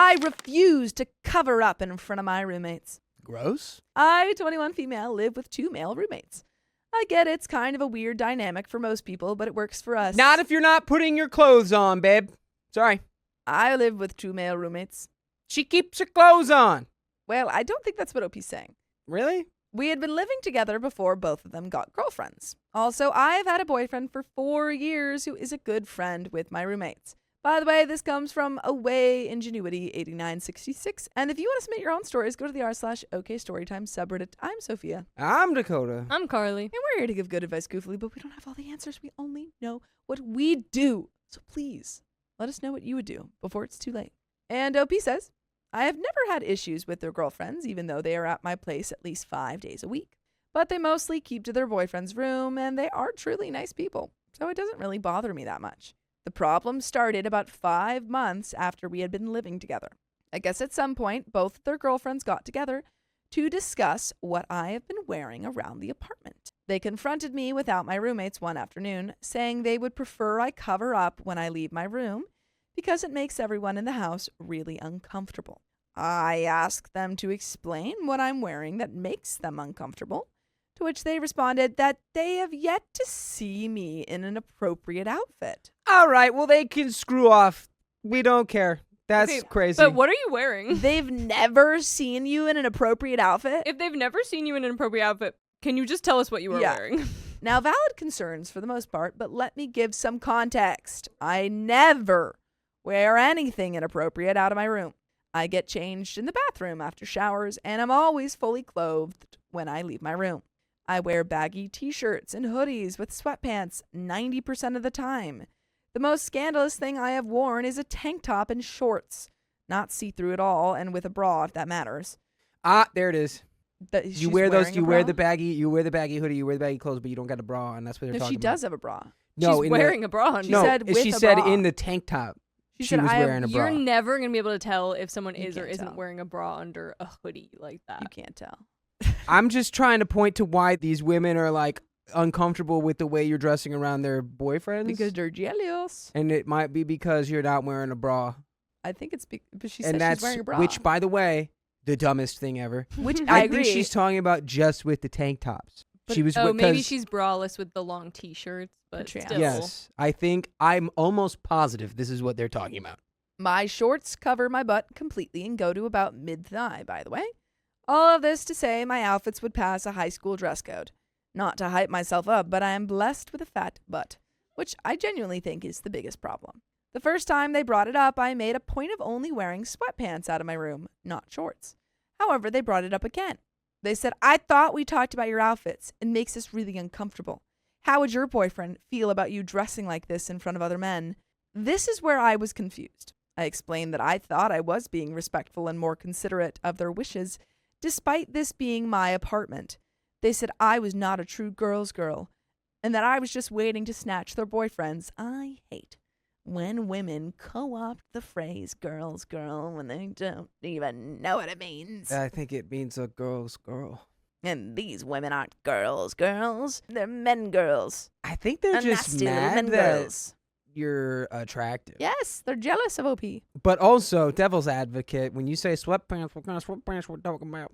I refuse to cover up in front of my roommates. Gross. I, 21 female, live with 2 male roommates. I get it's kind of a weird dynamic for most people, but it works for us. Not if you're not putting your clothes on, babe. Sorry. I live with 2 male roommates. She keeps her clothes on. Well, I don't think that's what OP's saying. Really? We had been living together before both of them got girlfriends. Also, I've had a boyfriend for 4 years who is a good friend with my roommates. By the way, this comes from Away Ingenuity 8966. And if you want to submit your own stories, go to the r/okstorytime subreddit. I'm Sophia. I'm Dakota. I'm Carly. And we're here to give good advice goofily, but we don't have all the answers. We only know what we do. So please, let us know what you would do before it's too late. And OP says, I have never had issues with their girlfriends, even though they are at my place at least 5 days a week. But they mostly keep to their boyfriend's room, and they are truly nice people. So it doesn't really bother me that much. The problem started about 5 months after we had been living together. I guess at some point, both of their girlfriends got together to discuss what I have been wearing around the apartment. They confronted me without my roommates one afternoon, saying they would prefer I cover up when I leave my room because it makes everyone in the house really uncomfortable. I asked them to explain what I'm wearing that makes them uncomfortable, to which they responded that they have yet to see me in an appropriate outfit. All right, well, they can screw off. We don't care. That's Okay, crazy. But what are you wearing? They've never seen you in an appropriate outfit? If they've never seen you in an appropriate outfit, can you just tell us what you were wearing? Now, valid concerns for the most part, but let me give some context. I never wear anything inappropriate out of my room. I get changed in the bathroom after showers, and I'm always fully clothed when I leave my room. I wear baggy t-shirts and hoodies with sweatpants 90% of the time. The most scandalous thing I have worn is a tank top and shorts. Not see-through at all, and with a bra, if that matters. Ah, there it is. You wear those. You wear the baggy hoodie, you wear the baggy clothes, but you don't got a bra, and that's what they're No, talking she about. does have a bra. No, She's wearing a bra. She said with she a said bra. in the tank top. She said, was I wearing a bra. You're never going to be able to tell if someone You is or can't isn't tell. wearing a bra under a hoodie like that. You can't tell. I'm just trying to point to why these women are like uncomfortable with the way you're dressing around their boyfriends. Because they're jealous. And it might be because you're not wearing a bra. I think it's but she And said that's she's wearing a bra. which, by the way, the dumbest thing ever. Which I I agree. think she's talking about just with the tank tops. But- She was Oh, maybe because- she's braless with the long t-shirts, but Perchance. still. Yes, I'm almost positive this is what they're talking about. My shorts cover my butt completely and go to about mid-thigh, by the way. All of this to say my outfits would pass a high school dress code. Not to hype myself up, but I am blessed with a fat butt, which I genuinely think is the biggest problem. The first time they brought it up, I made a point of only wearing sweatpants out of my room, not shorts. However, they brought it up again. They said, I thought we talked about your outfits. It makes us really uncomfortable. How would your boyfriend feel about you dressing like this in front of other men? This is where I was confused. I explained that I thought I was being respectful and more considerate of their wishes, despite this being my apartment. They said I was not a true girl's girl, and that I was just waiting to snatch their boyfriends. I hate when women co-opt the phrase girl's girl when they don't even know what it means. I think it means a girl's girl. And these women aren't girls. They're men girls. I think they're And just nasty little mad men that girls. you're attractive. Yes, they're jealous of OP. But also, devil's advocate, when you say sweatpants, what kind of sweatpants we're talking about?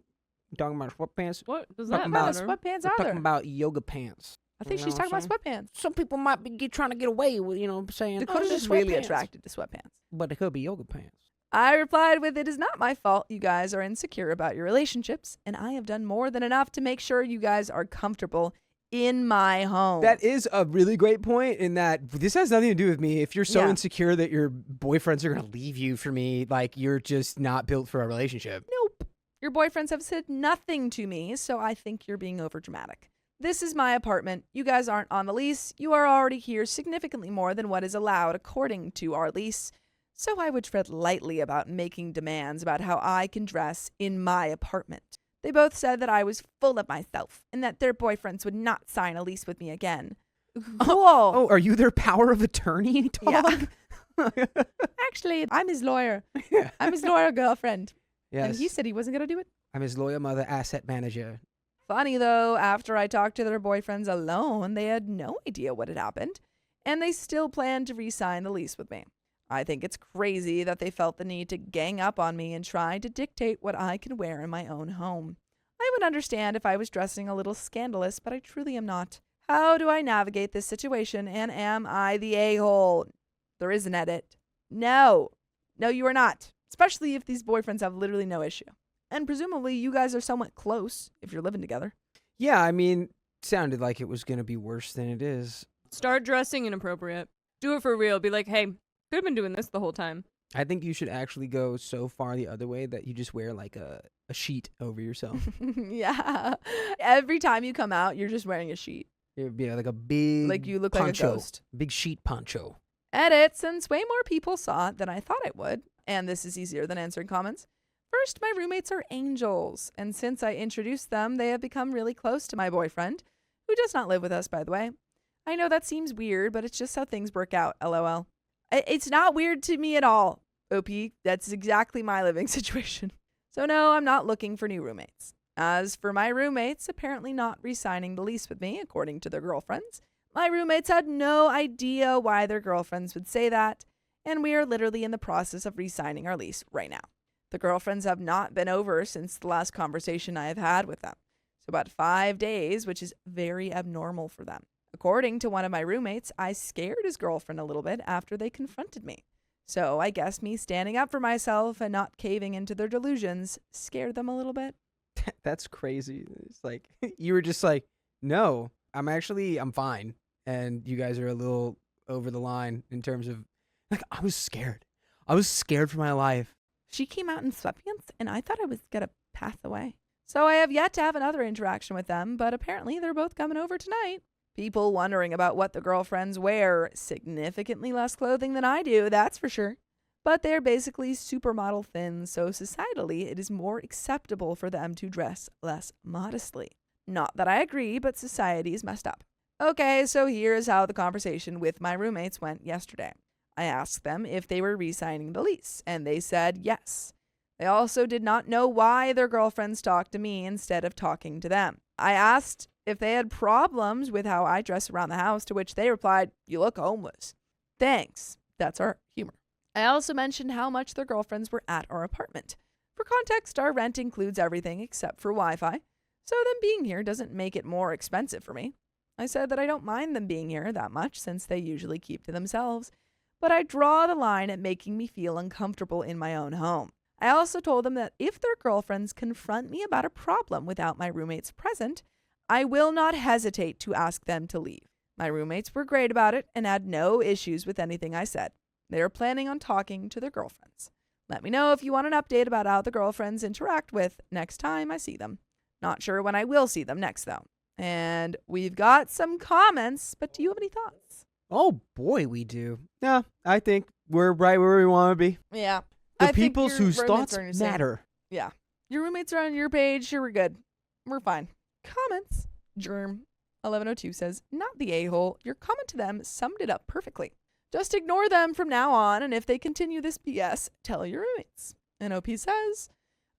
You talking about sweatpants? What does Talking that about matter? What sweatpants We're are talking there? about yoga pants. I think You she's know talking what about I'm sweatpants. Some people might be trying to get away with, saying, Dakota's oh, just really sweatpants. attracted to sweatpants. But it could be yoga pants. I replied with, it is not my fault you guys are insecure about your relationships, and I have done more than enough to make sure you guys are comfortable in my home. That is a really great point in that this has nothing to do with me. If you're so Yeah. insecure that your boyfriends are going to leave you for me, like you're just not built for a relationship. Nope. Your boyfriends have said nothing to me, so I think you're being overdramatic. This is my apartment. You guys aren't on the lease. You are already here significantly more than what is allowed according to our lease. So I would tread lightly about making demands about how I can dress in my apartment. They both said that I was full of myself and that their boyfriends would not sign a lease with me again. Cool. Oh, are you their power of attorney, dog? Yeah. Actually, I'm his lawyer. Yeah. I'm his lawyer girlfriend. Yes. And he said he wasn't going to do it. I'm his lawyer mother asset manager. Funny though, after I talked to their boyfriends alone, they had no idea what had happened, and they still planned to re-sign the lease with me. I think it's crazy that they felt the need to gang up on me and try to dictate what I can wear in my own home. I would understand if I was dressing a little scandalous, but I truly am not. How do I navigate this situation, and am I the a-hole? There is an edit. No, you are not, especially if these boyfriends have literally no issue. And presumably you guys are somewhat close if you're living together. Yeah, I mean, sounded like it was going to be worse than it is. Start dressing inappropriate. Do it for real. Be like, hey, could have been doing this the whole time. I think you should actually go so far the other way that you just wear like a sheet over yourself. Yeah. Every time you come out, you're just wearing a sheet. It'd be like a big Like you look poncho, like a ghost. big sheet poncho. Edit, since way more people saw it than I thought it would, and this is easier than answering comments. First, my roommates are angels, and since I introduced them, they have become really close to my boyfriend, who does not live with us, by the way. I know that seems weird, but it's just how things work out, lol. It's not weird to me at all, OP. That's exactly my living situation. So no, I'm not looking for new roommates. As for my roommates apparently not re-signing the lease with me, according to their girlfriends, my roommates had no idea why their girlfriends would say that, and we are literally in the process of re-signing our lease right now. The girlfriends have not been over since the last conversation I have had with them. So about 5 days, which is very abnormal for them. According to one of my roommates, I scared his girlfriend a little bit after they confronted me. So I guess me standing up for myself and not caving into their delusions scared them a little bit. That's crazy. It's like you were just like, no, I'm fine. And you guys are a little over the line in terms of, like, I was scared. I was scared for my life. She came out in sweatpants, and I thought I was going to pass away. So I have yet to have another interaction with them, but apparently they're both coming over tonight. People wondering about what the girlfriends wear. Significantly less clothing than I do, that's for sure. But they're basically supermodel thin, so societally it is more acceptable for them to dress less modestly. Not that I agree, but society is messed up. Okay, so here's how the conversation with my roommates went yesterday. I asked them if they were re-signing the lease, and they said yes. They also did not know why their girlfriends talked to me instead of talking to them. I asked if they had problems with how I dress around the house, to which they replied, "You look homeless." Thanks. That's our humor. I also mentioned how much their girlfriends were at our apartment. For context, our rent includes everything except for Wi-Fi, so them being here doesn't make it more expensive for me. I said that I don't mind them being here that much since they usually keep to themselves, but I draw the line at making me feel uncomfortable in my own home. I also told them that if their girlfriends confront me about a problem without my roommates present, I will not hesitate to ask them to leave. My roommates were great about it and had no issues with anything I said. They are planning on talking to their girlfriends. Let me know if you want an update about how the girlfriends interact with next time I see them. Not sure when I will see them next, though. And we've got some comments, but do you have any thoughts? Oh boy, we do. Yeah, I think we're right where we want to be. Yeah. The people whose thoughts matter. Yeah. Your roommates are on your page. Sure, we're good. We're fine. Comments. Germ1102 says, "Not the a-hole. Your comment to them summed it up perfectly. Just ignore them from now on, and if they continue this BS, tell your roommates." And OP says,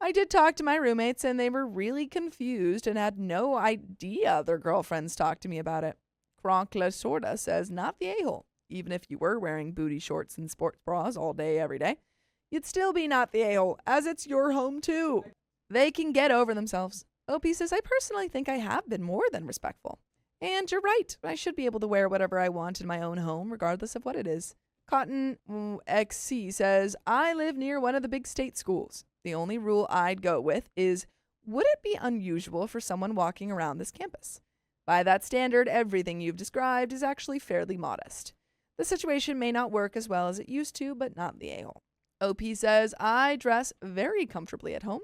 "I did talk to my roommates, and they were really confused and had no idea their girlfriends talked to me about it." Kronk La Sorda says, "Not the a-hole. Even if you were wearing booty shorts and sports bras all day, every day, you'd still be not the a-hole, as it's your home too. They can get over themselves." OP says, "I personally think I have been more than respectful. And you're right. I should be able to wear whatever I want in my own home, regardless of what it is." Cotton XC says, "I live near one of the big state schools. The only rule I'd go with is, would it be unusual for someone walking around this campus? By that standard, everything you've described is actually fairly modest. The situation may not work as well as it used to, but not the a-hole." OP says, "I dress very comfortably at home.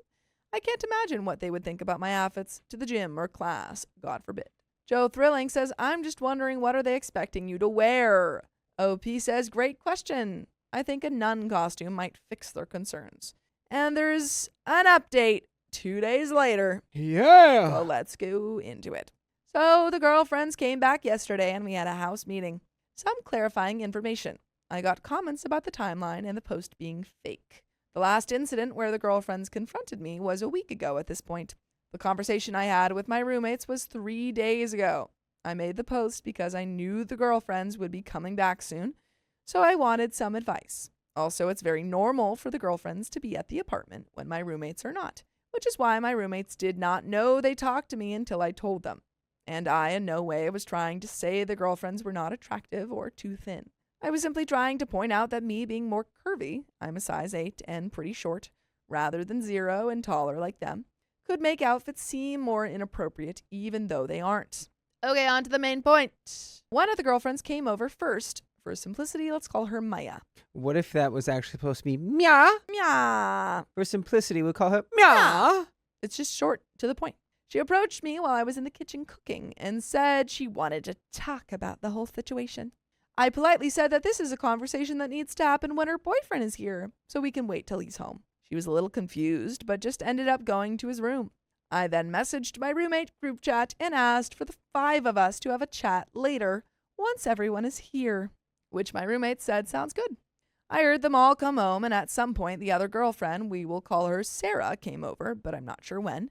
I can't imagine what they would think about my outfits to the gym or class, God forbid." Joe Thrilling says, "I'm just wondering, what are they expecting you to wear?" OP says, "Great question. I think a nun costume might fix their concerns." And there's an update 2 days later. Yeah. So let's go into it. So the girlfriends came back yesterday and we had a house meeting. Some clarifying information. I got comments about the timeline and the post being fake. The last incident where the girlfriends confronted me was a week ago at this point. The conversation I had with my roommates was 3 days ago. I made the post because I knew the girlfriends would be coming back soon, so I wanted some advice. Also, it's very normal for the girlfriends to be at the apartment when my roommates are not, which is why my roommates did not know they talked to me until I told them. And I in no way was trying to say the girlfriends were not attractive or too thin. I was simply trying to point out that me being more curvy, I'm a size 8 and pretty short, rather than 0 and taller like them, could make outfits seem more inappropriate even though they aren't. Okay, on to the main point. One of the girlfriends came over first. For simplicity, let's call her Maya. What if that was actually supposed to be Mia? Mia. For simplicity, we'll call her Mia. It's just short, to the point. She approached me while I was in the kitchen cooking and said she wanted to talk about the whole situation. I politely said that this is a conversation that needs to happen when her boyfriend is here, so we can wait till he's home. She was a little confused, but just ended up going to his room. I then messaged my roommate group chat and asked for the 5 of us to have a chat later once everyone is here, which my roommate said sounds good. I heard them all come home, and at some point the other girlfriend, we will call her Sarah, came over, but I'm not sure when.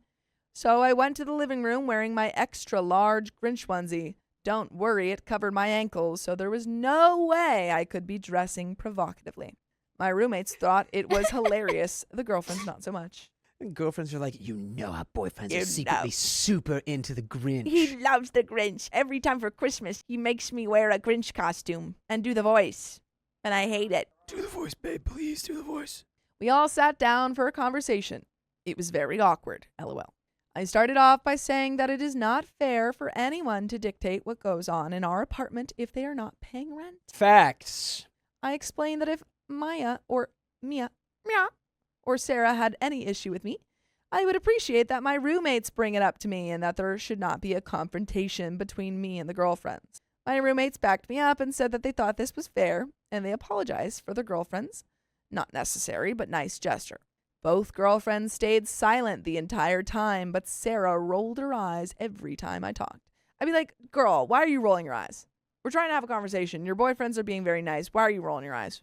So I went to the living room wearing my extra large Grinch onesie. Don't worry, it covered my ankles, so there was no way I could be dressing provocatively. My roommates thought it was hilarious. The girlfriends not so much. And girlfriends are like, our boyfriends You are secretly know. super into the Grinch. He loves the Grinch. Every time for Christmas, he makes me wear a Grinch costume and do the voice. And I hate it. Do the voice, babe. Please do the voice. We all sat down for a conversation. It was very awkward, LOL. I started off by saying that it is not fair for anyone to dictate what goes on in our apartment if they are not paying rent. Facts. I explained that if Mia or Sarah had any issue with me, I would appreciate that my roommates bring it up to me and that there should not be a confrontation between me and the girlfriends. My roommates backed me up and said that they thought this was fair, and they apologized for their girlfriends. Not necessary, but nice gesture. Both girlfriends stayed silent the entire time, but Sarah rolled her eyes every time I talked. I'd be like, girl, why are you rolling your eyes? We're trying to have a conversation. Your boyfriends are being very nice. Why are you rolling your eyes?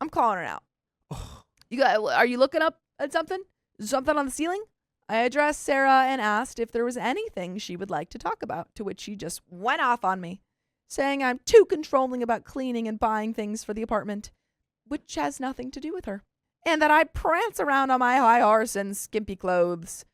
I'm calling her out. Are you looking up at something? Something on the ceiling? I addressed Sarah and asked if there was anything she would like to talk about, to which she just went off on me, saying I'm too controlling about cleaning and buying things for the apartment, which has nothing to do with her, and that I prance around on my high horse in skimpy clothes.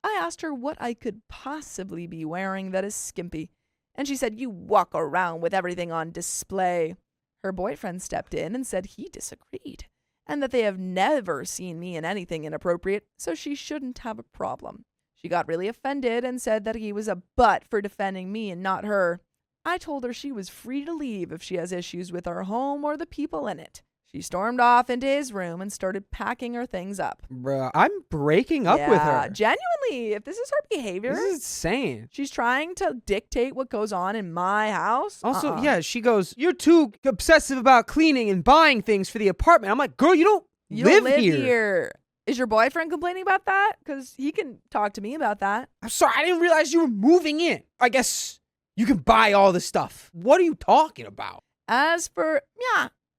I asked her what I could possibly be wearing that is skimpy, and she said, you walk around with everything on display. Her boyfriend stepped in and said he disagreed, and that they have never seen me in anything inappropriate, so she shouldn't have a problem. She got really offended and said that he was a butt for defending me and not her. I told her she was free to leave if she has issues with our home or the people in it. She stormed off into his room and started packing her things up. Bruh, I'm breaking up with her. Genuinely, if this is her behavior, This is insane. she's trying to dictate what goes on in my house. Also, yeah, she goes, you're too obsessive about cleaning and buying things for the apartment. I'm like, girl, you don't You live live here. here. Is your boyfriend complaining about that? Because he can talk to me about that. I'm sorry, I didn't realize you were moving in. I guess you can buy all the stuff. What are you talking about? As for,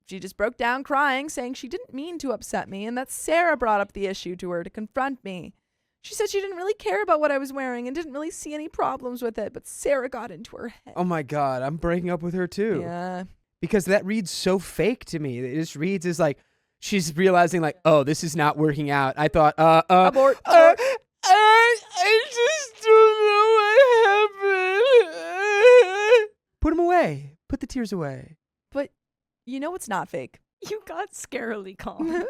she just broke down crying, saying she didn't mean to upset me and that Sarah brought up the issue to her to confront me. She said she didn't really care about what I was wearing and didn't really see any problems with it, but Sarah got into her head. Oh my God, I'm breaking up with her too. Yeah. Because that reads so fake to me. It just reads as like, she's realizing like, oh, this is not working out. I thought, Abort. I just don't know what happened. Put them away. Put the tears away. But you know what's not fake? You got scarily calm.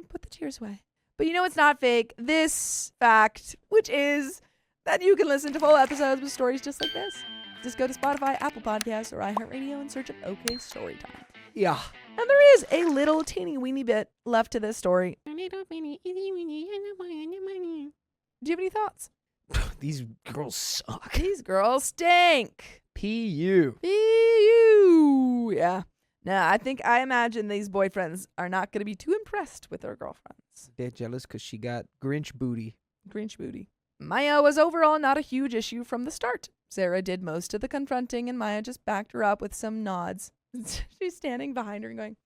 Put the tears away. But you know what's not fake? This fact, which is that you can listen to full episodes with stories just like this. Just go to Spotify, Apple Podcasts, or iHeartRadio and search up OK Storytime. Yeah. And there is a little teeny weeny bit left to this story. Do you have any thoughts? These girls suck. These girls stink. P.U. Ew. Yeah. Nah, I imagine these boyfriends are not going to be too impressed with their girlfriends. They're jealous because she got Grinch booty. Grinch booty. Maya was overall not a huge issue from the start. Sarah did most of the confronting and Maya just backed her up with some nods. She's standing behind her and going,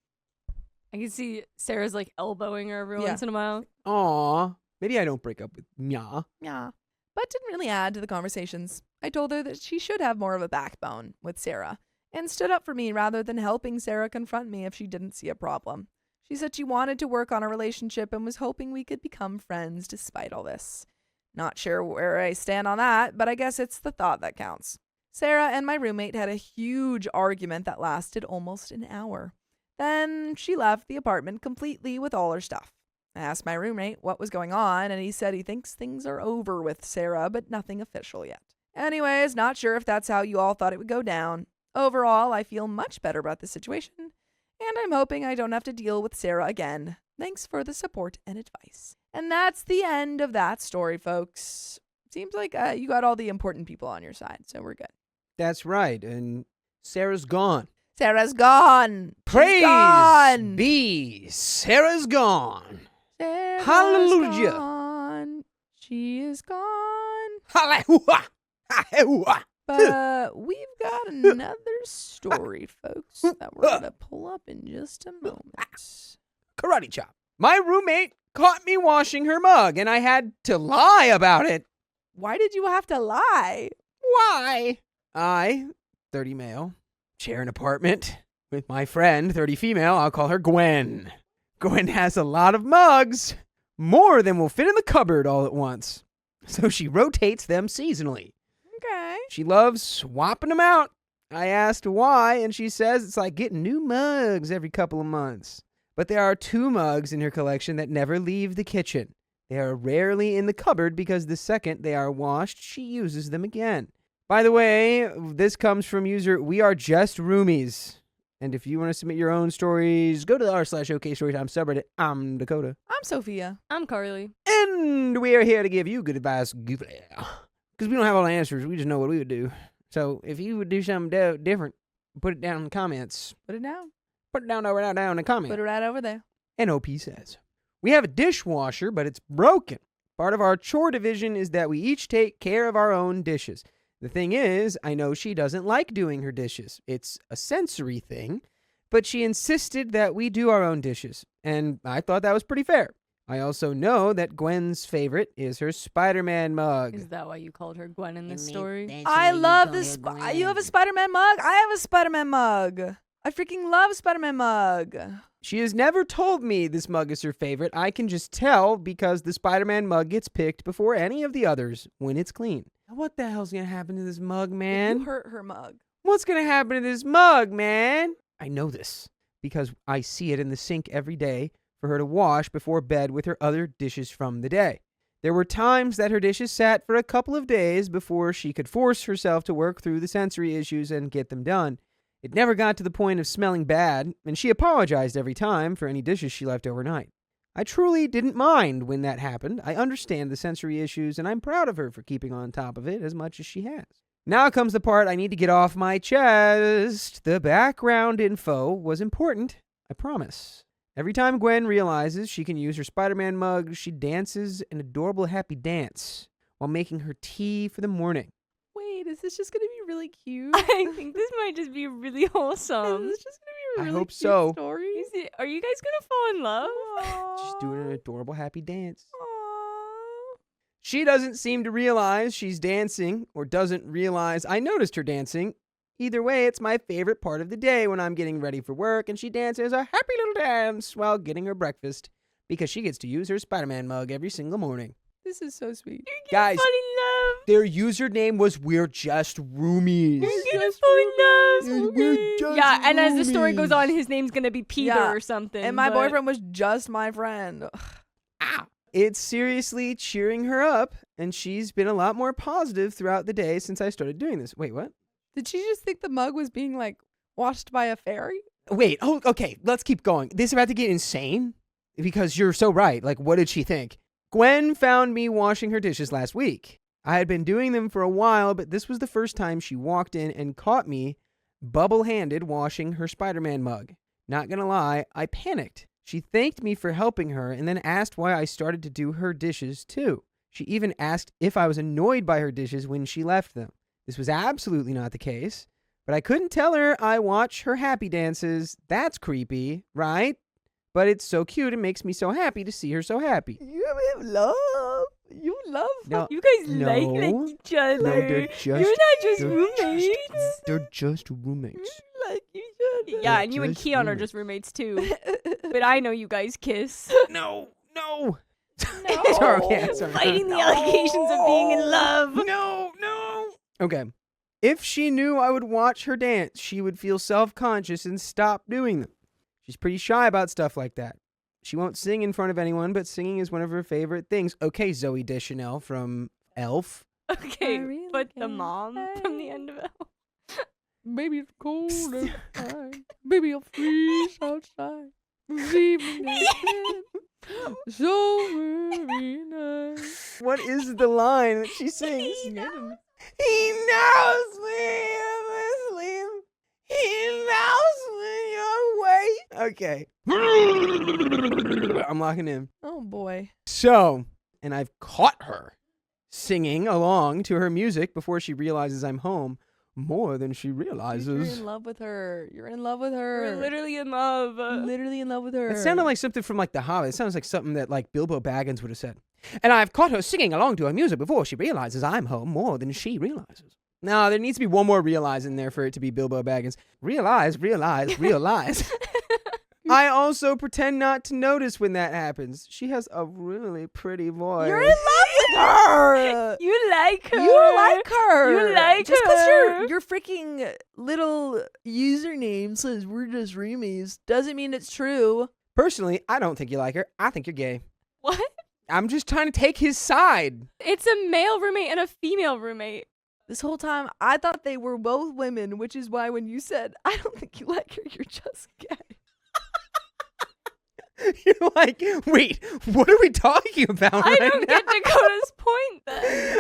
I can see Sarah's like elbowing her every once in a while. Aw. Maybe I don't break up with Nya. yeah. But didn't really add to the conversations. I told her that she should have more of a backbone with Sarah and stood up for me rather than helping Sarah confront me if she didn't see a problem. She said she wanted to work on a relationship and was hoping we could become friends despite all this. Not sure where I stand on that, but I guess it's the thought that counts. Sarah and my roommate had a huge argument that lasted almost an hour. Then she left the apartment completely with all her stuff. I asked my roommate what was going on, and he said he thinks things are over with Sarah, but nothing official yet. Anyways, not sure if that's how you all thought it would go down. Overall, I feel much better about the situation, and I'm hoping I don't have to deal with Sarah again. Thanks for the support and advice. And that's the end of that story, folks. Seems like you got all the important people on your side, so we're good. That's right. And Sarah's gone. Sarah's gone. Praise She's gone. be. Sarah's gone. Sarah's Hallelujah. gone. She is gone. Hallelujah. Hallelujah. But we've got another story, folks, that we're going to pull up in just a moment. Karate chop. My roommate caught me washing her mug, and I had to lie about it. Why did you have to lie? Why? I, 30 male, share an apartment with my friend, 30 female. I'll call her Gwen. Gwen has a lot of mugs, more than will fit in the cupboard all at once. So she rotates them seasonally. Okay. She loves swapping them out. I asked why, and she says it's like getting new mugs every couple of months. But there are 2 mugs in her collection that never leave the kitchen. They are rarely in the cupboard because the second they are washed, she uses them again. By the way, this comes from user We Are Just Roomies. And if you want to submit your own stories, go to the r/okstorytime subreddit. I'm Dakota. I'm Sophia. I'm Carly. And we are here to give you good advice. Because we don't have all the answers. We just know what we would do. So if you would do something different, put it down in the comments. Put it down. Put it down in the comments. Put it right over there. NOP says, we have a dishwasher, but it's broken. Part of our chore division is that we each take care of our own dishes. The thing is, I know she doesn't like doing her dishes. It's a sensory thing, but she insisted that we do our own dishes, and I thought that was pretty fair. I also know that Gwen's favorite is her Spider-Man mug. Is that why you called her Gwen in this story? I love this. You have a Spider-Man mug? I have a Spider-Man mug. I freaking love Spider-Man mug. She has never told me this mug is her favorite. I can just tell because the Spider-Man mug gets picked before any of the others when it's clean. What the hell's going to happen to this mug, man? You hurt her mug. What's going to happen to this mug, man? I know this because I see it in the sink every day for her to wash before bed with her other dishes from the day. There were times that her dishes sat for a couple of days before she could force herself to work through the sensory issues and get them done. It never got to the point of smelling bad, and she apologized every time for any dishes she left overnight. I truly didn't mind when that happened. I understand the sensory issues, and I'm proud of her for keeping on top of it as much as she has. Now comes the part I need to get off my chest. The background info was important, I promise. Every time Gwen realizes she can use her Spider-Man mug, she dances an adorable happy dance while making her tea for the morning. Wait, is this just going to be really cute? I think this might just be really wholesome. Is this just going to be a I really hope cute so. story? Are you guys gonna fall in love? She's doing an adorable happy dance. Aww. She doesn't seem to realize she's dancing or doesn't realize I noticed her dancing. Either way, it's my favorite part of the day when I'm getting ready for work and she dances a happy little dance while getting her breakfast because she gets to use her Spider-Man mug every single morning. This is so sweet. Guys, Fall in love. their username was We're Just Roomies. You're gonna fall in love. We're just Yeah, and as the story goes roomies. on, his name's gonna be Peter Yeah, or something. And my but- boyfriend was just my friend. Ow. It's seriously cheering her up, and she's been a lot more positive throughout the day since I started doing this. Wait, what? Did she just think the mug was being like washed by a fairy? Wait, oh, okay, let's keep going. This is about to get insane because you're so right. Like, what did she think? Gwen found me washing her dishes last week. I had been doing them for a while, but this was the first time she walked in and caught me bubble-handed washing her Spider-Man mug. Not gonna lie, I panicked. She thanked me for helping her and then asked why I started to do her dishes too. She even asked if I was annoyed by her dishes when she left them. This was absolutely not the case, but I couldn't tell her I watch her happy dances. That's creepy, right? But it's so cute. It makes me so happy to see her so happy. You have love. You love No, You guys No. like each other. no, they're just. You're not just they're roommates. They're just roommates. like each other. Yeah, and you and Just Keon are roommates. just roommates too. But I know you guys kiss. No. No. Sorry, okay, sorry. Fighting the allegations of being in love. No. Okay. If she knew I would watch her dance, she would feel self-conscious and stop doing them. She's pretty shy about stuff like that. She won't sing in front of anyone, but singing is one of her favorite things. Okay, Zoe Deschanel from Elf. Okay, I really but the can't mom from the end of it. Baby, it's cold outside. Baby, I'll freeze outside. This evening has been so very nice. What is the line that she sings? He knows when I'm asleep. He knows when you're awake. Okay. I'm locking in. Oh boy. So, and I've caught her singing along to her music before she realizes I'm home more than she Dude, you're realizes. in love with her. You're in love with her. We're literally in love. Literally in love with her. It sounded like something from like The Hobbit. It sounds like something that like Bilbo Baggins would have said. And I've caught her singing along to her music before she realizes I'm home more than she realizes. No, there needs to be one more realize in there for it to be Bilbo Baggins. Realize. I also pretend not to notice when that happens. She has a really pretty voice. You're in love with her. You like her. You like her. You like just her. your freaking little username says we're just roomies doesn't mean it's true. Personally, I don't think you like her. I think you're gay. What? I'm just trying to take his side. It's a male roommate and a female roommate. This whole time I thought they were both women, which is why when you said I don't think you like her, you're just gay. You're like, wait, what are we talking about I right don't now? get Dakota's point then.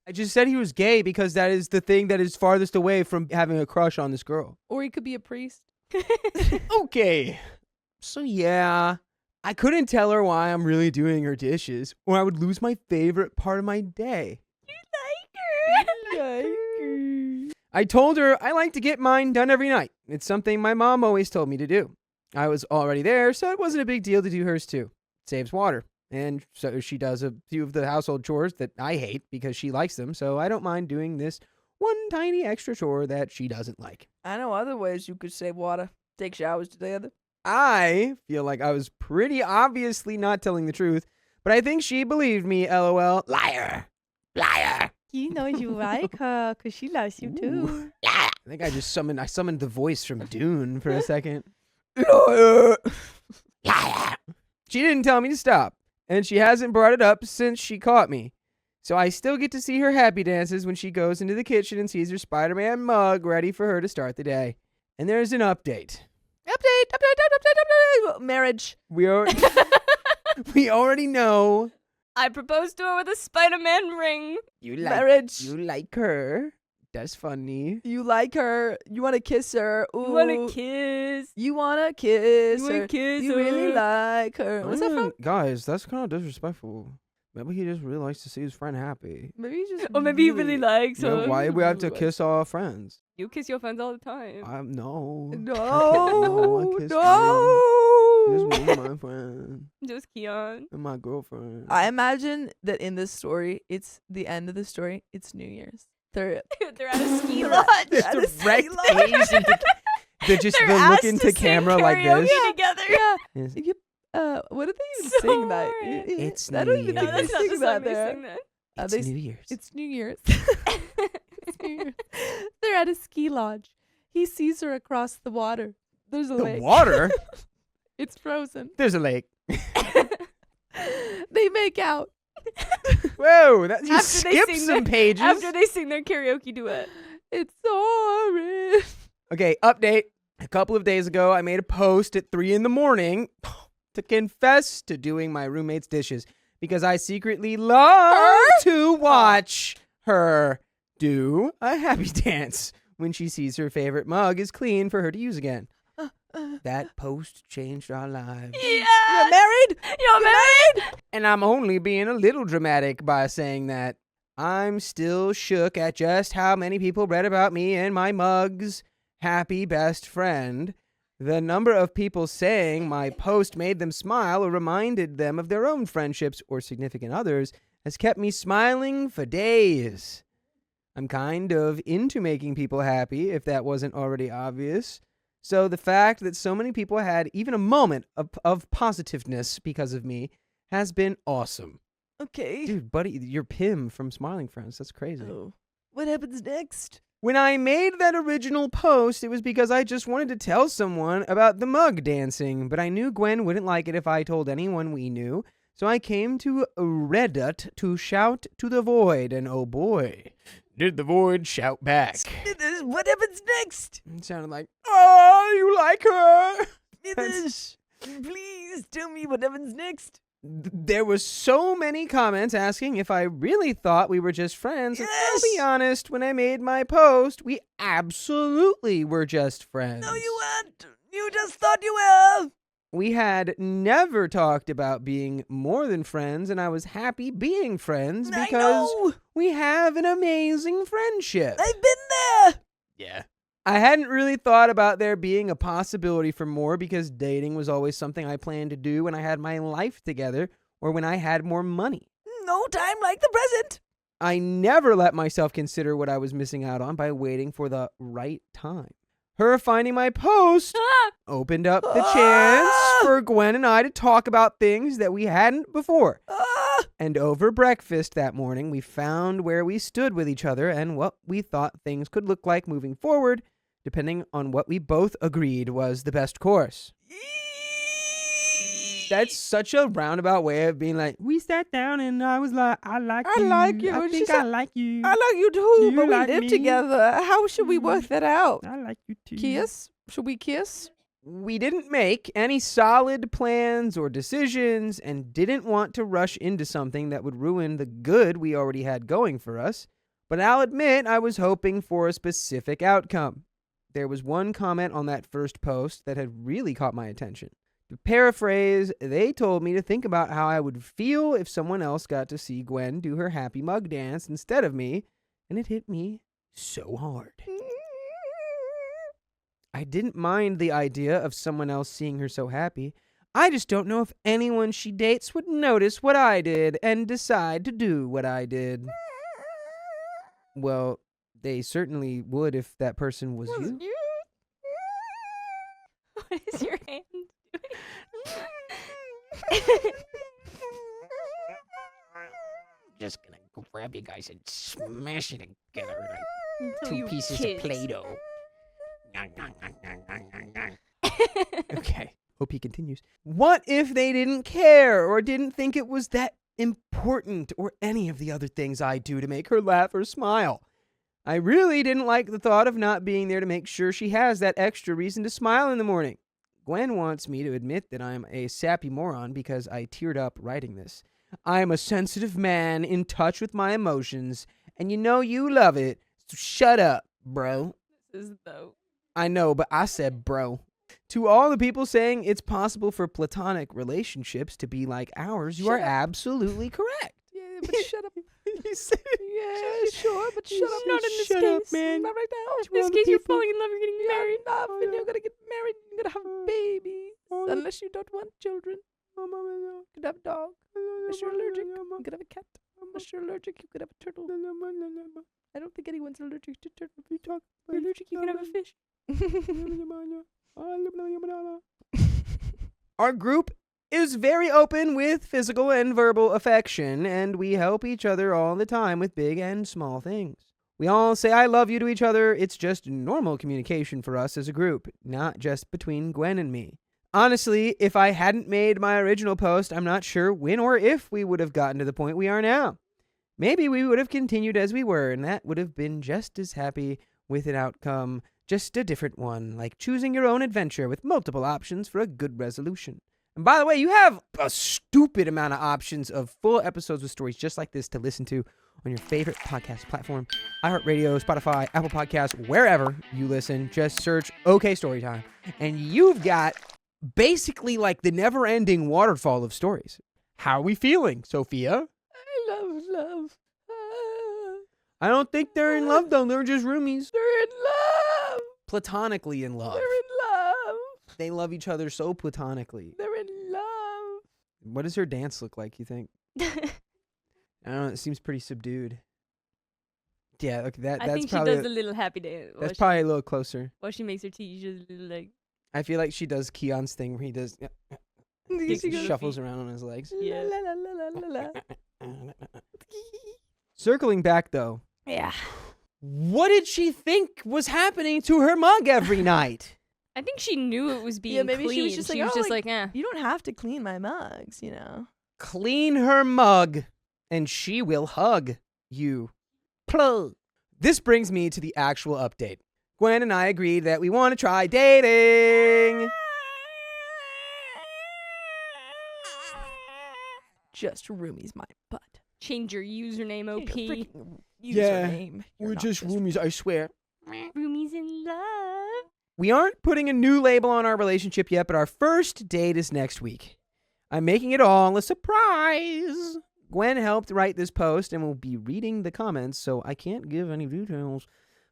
I just said he was gay because that is the thing that is farthest away from having a crush on this girl. Or he could be a priest. Okay. So yeah, I couldn't tell her why I'm really doing her dishes, or I would lose my favorite part of my day. I told her I like to get mine done every night. It's something my mom always told me to do. I was already there, so it wasn't a big deal to do hers too. It saves water. And so she does a few of the household chores that I hate because she likes them, so I don't mind doing this one tiny extra chore that she doesn't like. I know other ways you could save water. Take showers together. I feel like I was pretty obviously not telling the truth, but I think she believed me, LOL. Liar. You know you like her because she loves you Ooh. I think I summoned the voice from Dune for a second. She didn't tell me to stop, and she hasn't brought it up since she caught me. So I still get to see her happy dances when she goes into the kitchen and sees her Spider-Man mug ready for her to start the day. And there's an update. Update. Marriage. We already know I proposed to her with a Spider-Man ring. you Marriage. You like her. That's funny. You like her. You want to kiss her. Ooh. You want to kiss. You want to kiss You her. want to kiss You really her. like her. What's that from? Guys, that's kind of disrespectful. Maybe he just really likes to see his friend happy. Maybe you just. Or maybe he really likes You know, her. why do we have to kiss our friends? You kiss your friends all the time. No. No. I kiss No. Just me and my friend Just Keon. and my girlfriend. I imagine that in this story, it's the end of the story. It's New Year's. They're They're at a ski They're lodge. at a direct ski lodge. gaze into they're just They're they're asked looking to to sing camera like this. karaoke together. Yeah. Yes. Yep. What did they even So sing that? hard. It's I don't New even No, think they that's not the sing song that they there. sing then. It's they- New Year's. It's New Year's. It's New Year's. They're at a ski lodge. He sees her across the water. There's a The lake. water? It's frozen. There's a lake. They make out. Whoa, that, you After they skipped sing some the- pages. After they sing their karaoke duet. It's orange. Okay, update. A couple of days ago, I made a post at 3 a.m. to confess to doing my roommate's dishes because I secretly love to watch her do a happy dance when she sees her favorite mug is clean for her to use again. That post changed our lives. Yeah. You're married? You're married? And I'm only being a little dramatic by saying that. I'm still shook at just how many people read about me and my mug's happy best friend. The number of people saying my post made them smile or reminded them of their own friendships or significant others has kept me smiling for days. I'm kind of into making people happy, if that wasn't already obvious. So the fact that so many people had even a moment of positiveness because of me has been awesome. Okay. Dude, buddy, you're Pim from Smiling Friends. That's crazy. Oh. What happens next? When I made that original post, it was because I just wanted to tell someone about the mug dancing, but I knew Gwen wouldn't like it if I told anyone we knew, so I came to Reddit to shout to the void, and oh boy, did the void shout back. Smithers, what happens next? It sounded like, oh, you like her? Smithers, please tell me what happens next. There was so many comments asking if I really thought we were just friends. And I'll be honest, when I made my post, we absolutely were just friends. No, you weren't. You just thought you were. We had never talked about being more than friends, and I was happy being friends because we have an amazing friendship. I've been there. Yeah. I hadn't really thought about there being a possibility for more because dating was always something I planned to do when I had my life together or when I had more money. No time like the present. I never let myself consider what I was missing out on by waiting for the right time. Her finding my post opened up the chance for Gwen and I to talk about things that we hadn't before. And over breakfast that morning, we found where we stood with each other and what we thought things could look like moving forward, depending on what we both agreed was the best course. That's such a roundabout way of being like, we sat down and I was like, I like you. I like you. I And think she I said, like you. I like you too, Do you but we like live me? together. How should we work that out? I like you too. Kiss? Should we kiss? We didn't make any solid plans or decisions and didn't want to rush into something that would ruin the good we already had going for us. But I'll admit I was hoping for a specific outcome. There was one comment on that first post that had really caught my attention. To paraphrase, they told me to think about how I would feel if someone else got to see Gwen do her happy mug dance instead of me, and it hit me so hard. I didn't mind the idea of someone else seeing her so happy. I just don't know if anyone she dates would notice what I did and decide to do what I did. Well, they certainly would if that person was you. What is your hand Just gonna grab you guys and smash it together like doing? two pieces of Play-Doh. Okay, hope he continues. What if they didn't care or didn't think it was that important or any of the other things I do to make her laugh or smile? I really didn't like the thought of not being there to make sure she has that extra reason to smile in the morning. Gwen wants me to admit that I'm a sappy moron because I teared up writing this. I'm a sensitive man in touch with my emotions, and you know you love it, so shut up, bro. This is though. I know, but I said bro. To all the people saying it's possible for platonic relationships to be like ours, you are absolutely correct. Yeah, but shut up. You said Yeah, sure, but shut up. Not in this Shut case. up, man. Not right now. In this case, you're falling in love. You're getting married. Enough, and you're gonna get married. You're gonna have babies. Unless you don't want children. You could have a dog. Unless you're allergic, you could have a cat. Unless you're allergic, you could have a turtle. I don't think anyone's allergic to turtles. You're allergic. You can have a fish. Our group is very open with physical and verbal affection, and we help each other all the time with big and small things. We all say I love you to each other. It's just normal communication for us as a group, not just between Gwen and me. Honestly, if I hadn't made my original post, I'm not sure when or if we would have gotten to the point we are now. Maybe we would have continued as we were, and that would have been just as happy with an outcome, just a different one, like choosing your own adventure with multiple options for a good resolution. And by the way, you have a stupid amount of options of full episodes with stories just like this to listen to on your favorite podcast platform. iHeartRadio, Spotify, Apple Podcasts, wherever you listen, just search OK Storytime. And you've got basically like the never-ending waterfall of stories. How are we feeling, Sophia? I love. I don't think they're in love, though. They're just roomies. They're in love. Platonically in love. They're in love. They love each other so platonically. They're in love. What does her dance look like, you think? I don't know. It seems pretty subdued. Yeah, okay, I that's think she probably does a little happy dance. that's probably a little closer. While she makes her tea, she does a little like. I feel like she does Keon's thing where he does She shuffles around on his legs. Yeah. La, la, la, la, la, la. Circling back though, Yeah. what did she think was happening to her mug every night? I think she knew it was being Yeah, maybe clean. she was just like, she was "Oh, just like, like, eh. You don't have to clean my mugs, you know. Clean her mug, and she will hug you. Plug. This brings me to the actual update. Gwen and I agreed that we want to try dating. Just roomies my butt. Change your username, OP. Freaking Yeah, username. You're We're not just roomies, I swear. Roomies in love. We aren't putting a new label on our relationship yet, but our first date is next week. I'm making it all a surprise. Gwen helped write this post and will be reading the comments, so I can't give any details.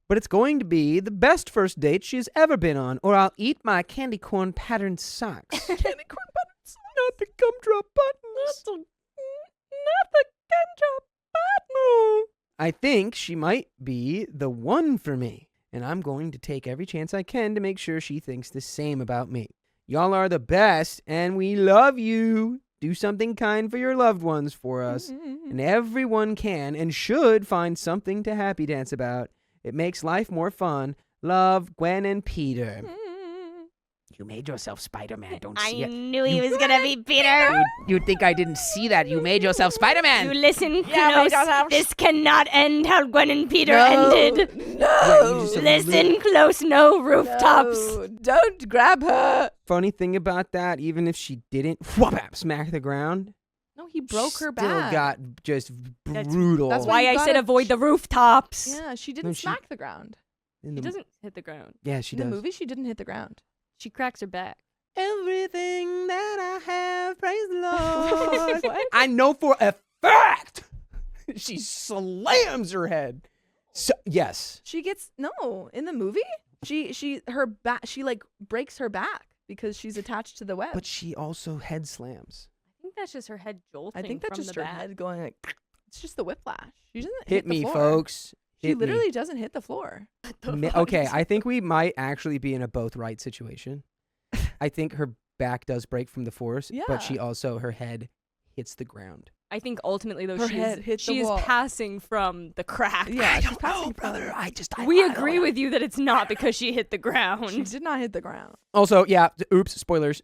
But it's going to be the best first date she's ever been on, or I'll eat my candy corn patterned socks. Candy corn buttons. Not the gumdrop buttons. Not the gumdrop button. I think she might be the one for me, and I'm going to take every chance I can to make sure she thinks the same about me. Y'all are the best, and we love you. Do something kind for your loved ones for us, and everyone can and should find something to happy dance about. It makes life more fun. Love, Gwen and Peter. You made yourself Spider-Man, don't see it. knew he was gonna be Peter. You'd think I didn't see that. You made yourself Spider-Man. You listen Yeah, close. This cannot end how Gwen and Peter No. ended. No. just said Listen close, no rooftops. No. Don't grab her. Funny thing about that, even if she didn't whoop, smack the ground, No, he broke her still back. got just That's- brutal. that's Why you I said gotta- avoid the rooftops. Yeah, she didn't No, she- smack the ground. In She the- doesn't hit the ground. Yeah, she In the does. movie, she didn't hit the ground. She cracks her back. Everything that I have, praise the Lord. What? I know for a fact she slams her head. So, yes. She gets no in the movie. Her back. She like breaks her back because she's attached to the web. But she also head slams. I think that's just her head jolting. I think that's from just the her bat. head going like. It's just the whiplash. She doesn't Hit the me, floor. folks. She Hit me. literally doesn't hit the floor. Okay, I think we might actually be in a both right situation. I think her back does break from the force, Yeah. but her head hits the ground. I think ultimately though Her head hit the she is wall. passing from the crack. Yeah, she's passing from- We agree with you that it's not because she hit the ground. She did not hit the ground. Also, yeah, oops, spoilers.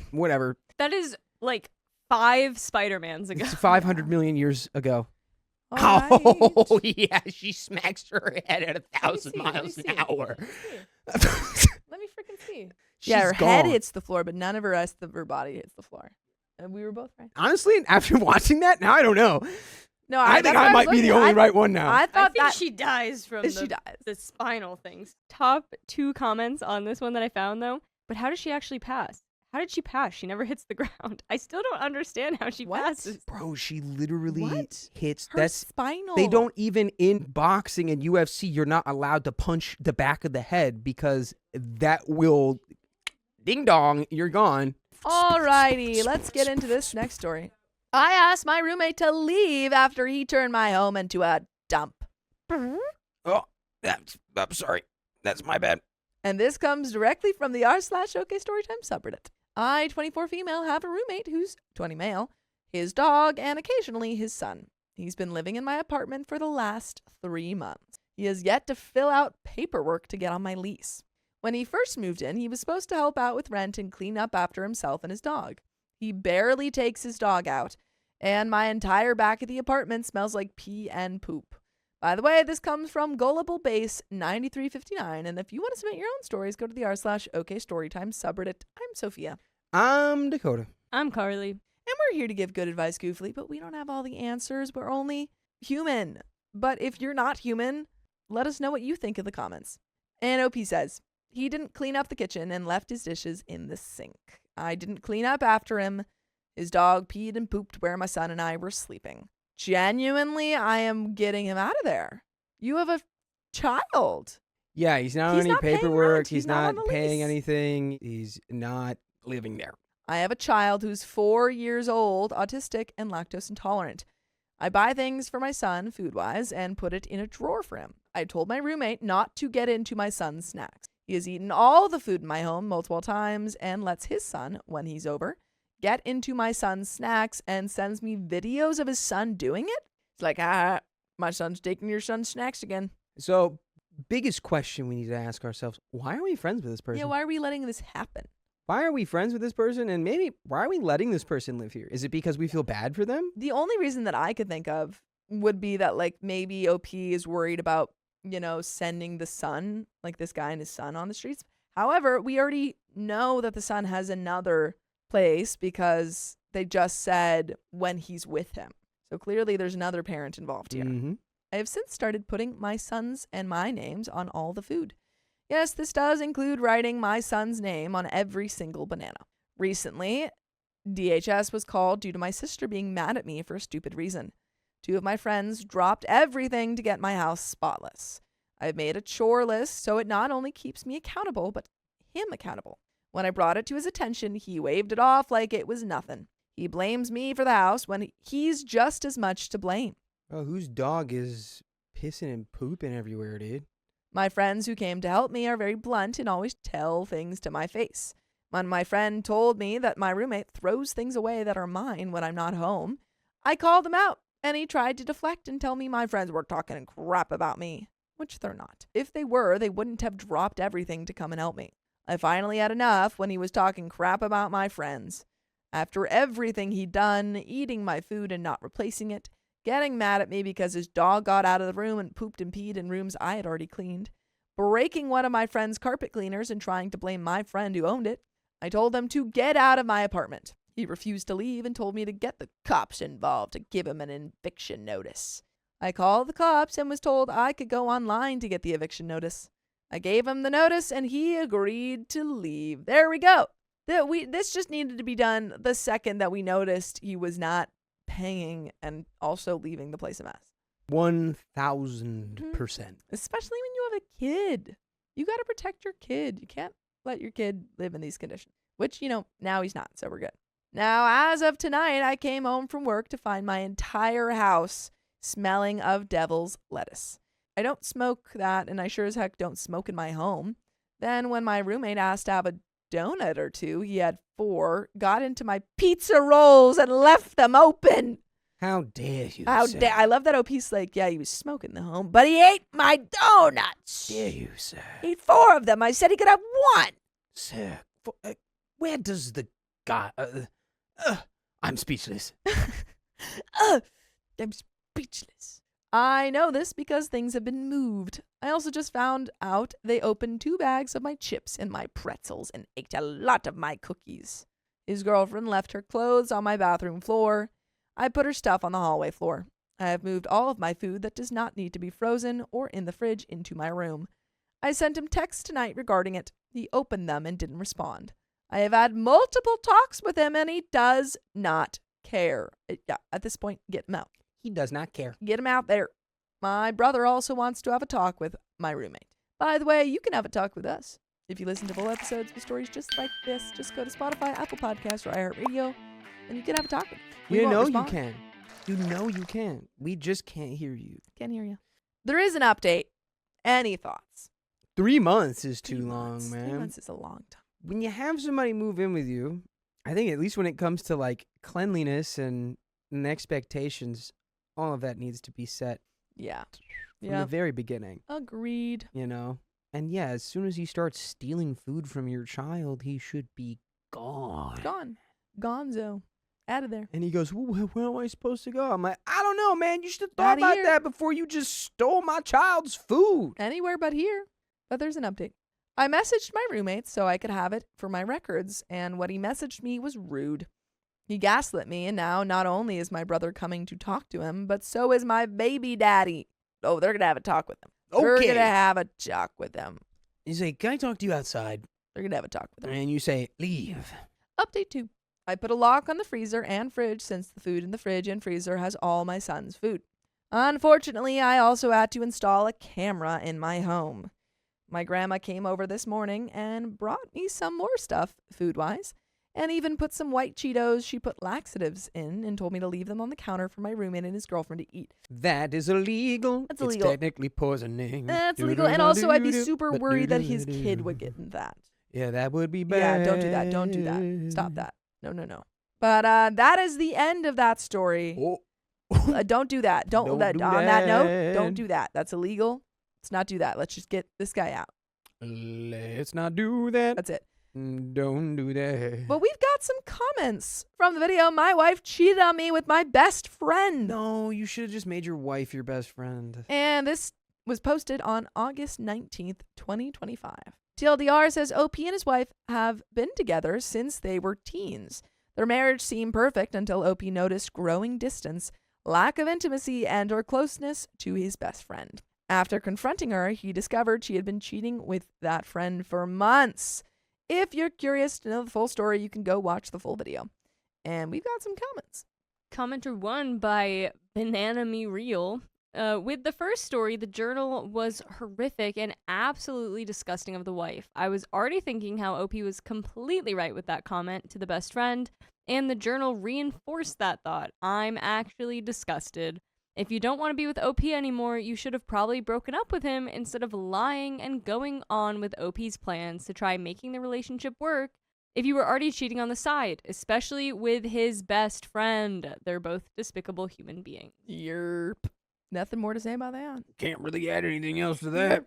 Whatever. That is like 5 Spider-Mans ago. It's 500 million years ago. All Oh, right. yeah, she smacks her head at 1,000 miles an hour. Let me freaking see. Yeah, her She's head gone. hits the floor, but none of her rest of her body hits the floor. And we were both right. Honestly, after watching that, now I don't know. No, I think I might be the only right one now. I I thought think that she dies from she dies. the spinal things. Top 2 comments on this one that I found though. But how does she actually pass? How did she pass? She never hits the ground. I still don't understand how she What? passes. Bro, she literally What? hits. Her That's spinal. they don't even in boxing and UFC. You're not allowed to punch the back of the head because that will, ding dong, you're gone. Alrighty, let's get into this next story. I asked my roommate to leave after he turned my home into a dump. Oh, I'm sorry. That's my bad. And this comes directly from the r/OKstorytime subreddit. I, 24 female, have a roommate who's 20 male, his dog, and occasionally his son. He's been living in my apartment for the last 3 months. He has yet to fill out paperwork to get on my lease. When he first moved in, he was supposed to help out with rent and clean up after himself and his dog. He barely takes his dog out, and my entire back of the apartment smells like pee and poop. By the way, this comes from Gullible Base 9359, and if you want to submit your own stories, go to the r/OKstorytime subreddit. I'm Sophia. I'm Dakota. I'm Carly. And we're here to give good advice goofily, but we don't have all the answers. We're only human. But if you're not human, let us know what you think in the comments. And OP says, he didn't clean up the kitchen and left his dishes in the sink. I didn't clean up after him. His dog peed and pooped where my son and I were sleeping. Genuinely, I am getting him out of there. You have a child. Yeah, he's not on He's any not paying paperwork. rent. He's He's not on not the paying lease. anything. He's not living there. I have a child who's 4 years old, autistic, and lactose intolerant. I buy things for my son, food-wise, and put it in a drawer for him. I told my roommate not to get into my son's snacks. He has eaten all the food in my home multiple times and lets his son, when he's over, get into my son's snacks and sends me videos of his son doing it. It's like, my son's taking your son's snacks again. So, biggest question we need to ask ourselves, why are we friends with this person? Yeah, why are we letting this happen? Why are we friends with this person? And maybe, why are we letting this person live here? Is it because we feel bad for them? The only reason that I could think of would be that, like, maybe OP is worried about, sending the son, like this guy and his son, on the streets. However, we already know that the son has another place because they just said when he's with him. So clearly there's another parent involved here. Mm-hmm. I have since started putting my son's and my names on all the food. Yes, this does include writing my son's name on every single banana. Recently, DHS was called due to my sister being mad at me for a stupid reason. 2 of my friends dropped everything to get my house spotless. I've made a chore list so it not only keeps me accountable, but him accountable. When I brought it to his attention, he waved it off like it was nothing. He blames me for the house when he's just as much to blame. Oh, whose dog is pissing and pooping everywhere, dude? My friends who came to help me are very blunt and always tell things to my face. When my friend told me that my roommate throws things away that are mine when I'm not home, I called him out, and he tried to deflect and tell me my friends were talking crap about me, which they're not. If they were, they wouldn't have dropped everything to come and help me. I finally had enough when he was talking crap about my friends. After everything he'd done, eating my food and not replacing it, getting mad at me because his dog got out of the room and pooped and peed in rooms I had already cleaned, breaking one of my friend's carpet cleaners and trying to blame my friend who owned it, I told them to get out of my apartment. He refused to leave and told me to get the cops involved to give him an eviction notice. I called the cops and was told I could go online to get the eviction notice. I gave him the notice and he agreed to leave. There we go. This just needed to be done the second that we noticed he was not paying and also leaving the place a mess. 1,000%. Especially when you have a kid. You got to protect your kid. You can't let your kid live in these conditions. Which, now he's not, so we're good. Now, as of tonight, I came home from work to find my entire house smelling of devil's lettuce. I don't smoke that, and I sure as heck don't smoke in my home. Then when my roommate asked to have a donut or two, he had 4, got into my pizza rolls and left them open. How dare you, How sir? dare I love that OP's like, yeah, he was smoking the home, but he ate my donuts. Dare you, sir? He ate 4 of them. I said he could have 1. Sir, where does the guy... I'm speechless. I'm speechless. I know this because things have been moved. I also just found out they opened 2 bags of my chips and my pretzels and ate a lot of my cookies. His girlfriend left her clothes on my bathroom floor. I put her stuff on the hallway floor. I have moved all of my food that does not need to be frozen or in the fridge into my room. I sent him texts tonight regarding it. He opened them and didn't respond. I have had multiple talks with him and he does not care. At this point, get him out. He does not care. Get him out there. My brother also wants to have a talk with my roommate. By the way, you can have a talk with us. If you listen to full episodes with stories just like this, just go to Spotify, Apple Podcasts, or iHeartRadio, and you can have a talk with us. You know you can. You know you can. We just can't hear you. Can't hear you. There is an update. Any thoughts? 3 months is 3 too months. long, man. 3 months is a long time. When you have somebody move in with you, I think at least when it comes to like cleanliness and expectations, all of that needs to be set Yeah. from Yeah. the very beginning, Agreed. And yeah, as soon as he starts stealing food from your child, he should be gone. Gone. Gonzo. Out of there. And he goes, where am I supposed to go? I'm like, I don't know, man. You should have thought Outta about here. that before you just stole my child's food. Anywhere but here. But there's an update. I messaged my roommate so I could have it for my records, and what he messaged me was rude. He gaslit me, and now not only is my brother coming to talk to him, but so is my baby daddy. Oh, they're going to have a talk with him. They're Okay. going to have a talk with him. He's like, can I talk to you outside? They're going to have a talk with him. And you say, leave. Update 2. I put a lock on the freezer and fridge since the food in the fridge and freezer has all my son's food. Unfortunately, I also had to install a camera in my home. My grandma came over this morning and brought me some more stuff, food-wise, and even put some white Cheetos she put laxatives in and told me to leave them on the counter for my roommate and his girlfriend to eat. That is illegal. That's illegal. It's technically poisoning. That's illegal. And also, I'd be super worried that his kid would get in that. Yeah, that would be bad. Yeah, don't do that. Don't do that. Stop that. No. But that is the end of that story. Oh. Don't do that. Don't do on that note, don't do that. That's illegal. Let's not do that. Let's just get this guy out. Let's not do that. That's it. Don't do that. But we've got some comments from the video. My wife cheated on me with my best friend. No, you should have just made your wife your best friend. And this was posted on August 19th, 2025. TLDR says OP and his wife have been together since they were teens. Their marriage seemed perfect until OP noticed growing distance, lack of intimacy, and or closeness to his best friend. After confronting her, he discovered she had been cheating with that friend for months. If you're curious to know the full story, you can go watch the full video. And we've got some comments. Commenter 1 by Banana Me Real. With the first story, the journal was horrific and absolutely disgusting of the wife. I was already thinking how OP was completely right with that comment to the best friend, and the journal reinforced that thought. I'm actually disgusted. If you don't want to be with OP anymore, you should have probably broken up with him instead of lying and going on with OP's plans to try making the relationship work if you were already cheating on the side, especially with his best friend. They're both despicable human beings. Yerp. Nothing more to say about that. Can't really add anything else to that.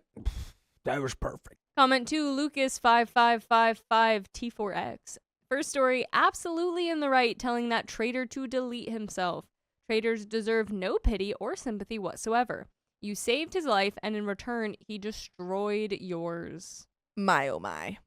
That was perfect. Comment 2, Lucas5555T4X. First story, absolutely in the right, telling that traitor to delete himself. Traitors deserve no pity or sympathy whatsoever. You saved his life, and in return, he destroyed yours. My oh my.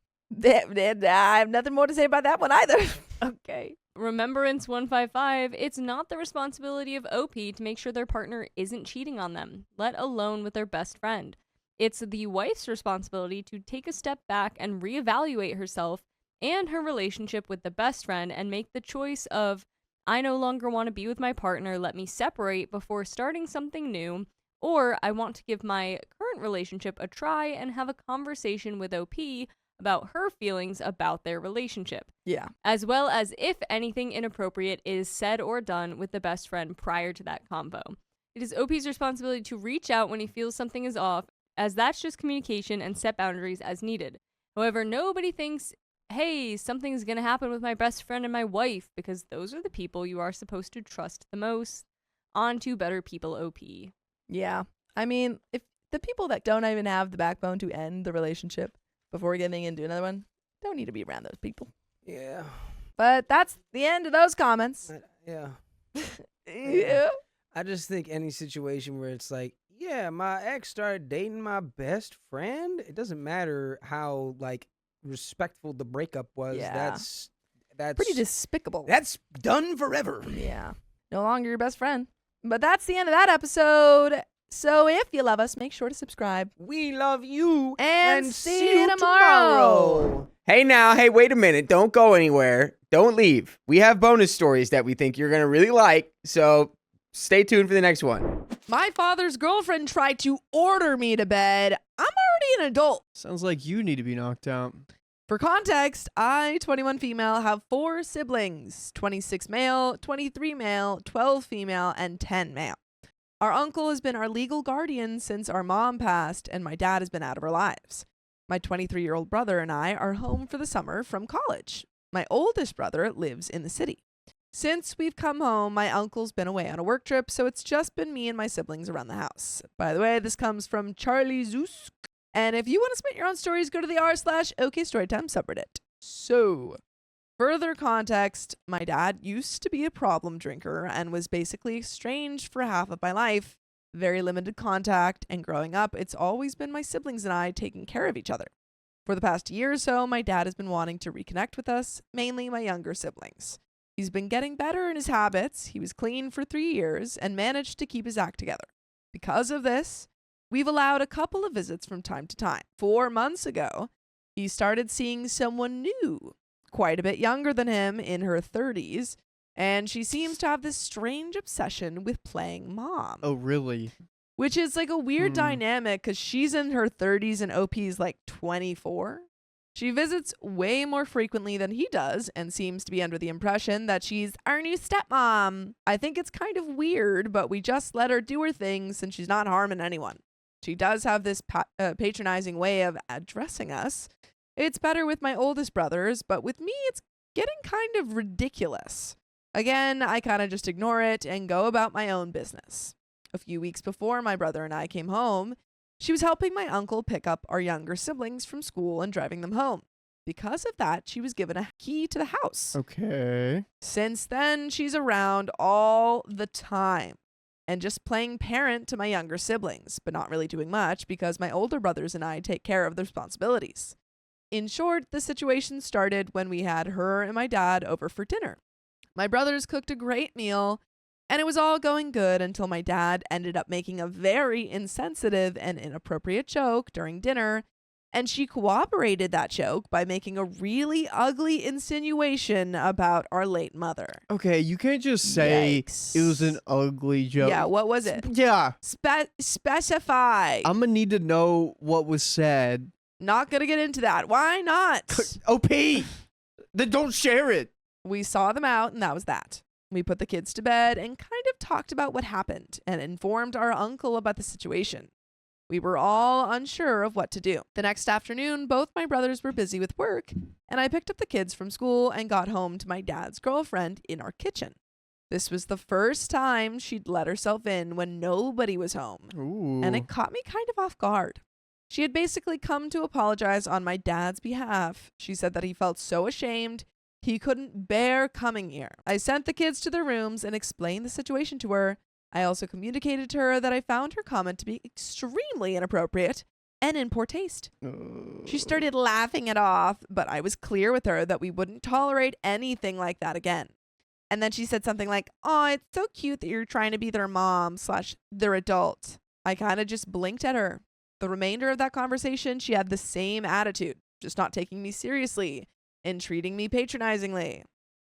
I have nothing more to say about that one either. Okay. Remembrance 155, it's not the responsibility of OP to make sure their partner isn't cheating on them, let alone with their best friend. It's the wife's responsibility to take a step back and reevaluate herself and her relationship with the best friend and make the choice of, I no longer want to be with my partner, let me separate before starting something new, or I want to give my current relationship a try and have a conversation with OP about her feelings about their relationship. Yeah. As well as if anything inappropriate is said or done with the best friend prior to that convo. It is OP's responsibility to reach out when he feels something is off, as that's just communication, and set boundaries as needed. However, nobody thinks, hey, something's gonna happen with my best friend and my wife, because those are the people you are supposed to trust the most. On to better people, OP. Yeah. I mean, if the people that don't even have the backbone to end the relationship before getting into another one don't need to be around those people. Yeah. But that's the end of those comments. Yeah. Yeah. I just think any situation where it's like, yeah, my ex started dating my best friend. It doesn't matter how respectful the breakup was. Yeah. That's Pretty despicable. That's done forever. Yeah. No longer your best friend. But that's the end of that episode. So if you love us, make sure to subscribe. We love you. And see you tomorrow. Hey now, hey, wait a minute. Don't go anywhere. Don't leave. We have bonus stories that we think you're going to really like. So stay tuned for the next one. My father's girlfriend tried to order me to bed. I'm already an adult. Sounds like you need to be knocked out. For context, I, 21 female, have 4 siblings, 26 male, 23 male, 12 female, and 10 male. Our uncle has been our legal guardian since our mom passed and my dad has been out of our lives. My 23-year-old brother and I are home for the summer from college. My oldest brother lives in the city. Since we've come home, my uncle's been away on a work trip, so it's just been me and my siblings around the house. By the way, this comes from Charlie Zeus. And if you want to submit your own stories, go to the r/OKstorytime subreddit. So, further context, my dad used to be a problem drinker and was basically estranged for half of my life. Very limited contact, and growing up, it's always been my siblings and I taking care of each other. For the past year or so, my dad has been wanting to reconnect with us, mainly my younger siblings. He's been getting better in his habits. He was clean for 3 years and managed to keep his act together. Because of this, we've allowed a couple of visits from time to time. 4 months ago, he started seeing someone new, quite a bit younger than him, in her 30s, and she seems to have this strange obsession with playing mom. Oh, really? which is like a weird Hmm. dynamic because she's in her 30s and OP's like 24. She visits way more frequently than he does and seems to be under the impression that she's our new stepmom. I think it's kind of weird, but we just let her do her thing since she's not harming anyone. She does have this patronizing way of addressing us. It's better with my oldest brothers, but with me, it's getting kind of ridiculous. Again, I kind of just ignore it and go about my own business. A few weeks before my brother and I came home, she was helping my uncle pick up our younger siblings from school and driving them home. Because of that, she was given a key to the house. Okay. Since then, she's around all the time and just playing parent to my younger siblings, but not really doing much because my older brothers and I take care of the responsibilities. In short, the situation started when we had her and my dad over for dinner. My brothers cooked a great meal, and it was all going good until my dad ended up making a very insensitive and inappropriate joke during dinner, and she cooperated that joke by making a really ugly insinuation about our late mother. Okay, you can't just say Yikes. it was an ugly joke. Yeah, what was it? Yeah. Specify. I'm gonna need to know what was said. Not gonna get into that. Why not? OP! Then don't share it. We saw them out, and that was that. We put the kids to bed and kind of talked about what happened and informed our uncle about the situation. We were all unsure of what to do. The next afternoon, both my brothers were busy with work, and I picked up the kids from school and got home to my dad's girlfriend in our kitchen. This was the first time she'd let herself in when nobody was home, Ooh. and it caught me kind of off guard. She had basically come to apologize on my dad's behalf. She said that he felt so ashamed he couldn't bear coming here. I sent the kids to their rooms and explained the situation to her. I also communicated to her that I found her comment to be extremely inappropriate and in poor taste. She started laughing it off, but I was clear with her that we wouldn't tolerate anything like that again. And then she said something like, "Oh, it's so cute that you're trying to be their mom / their adult." I kind of just blinked at her. The remainder of that conversation, she had the same attitude, just not taking me seriously and treating me patronizingly.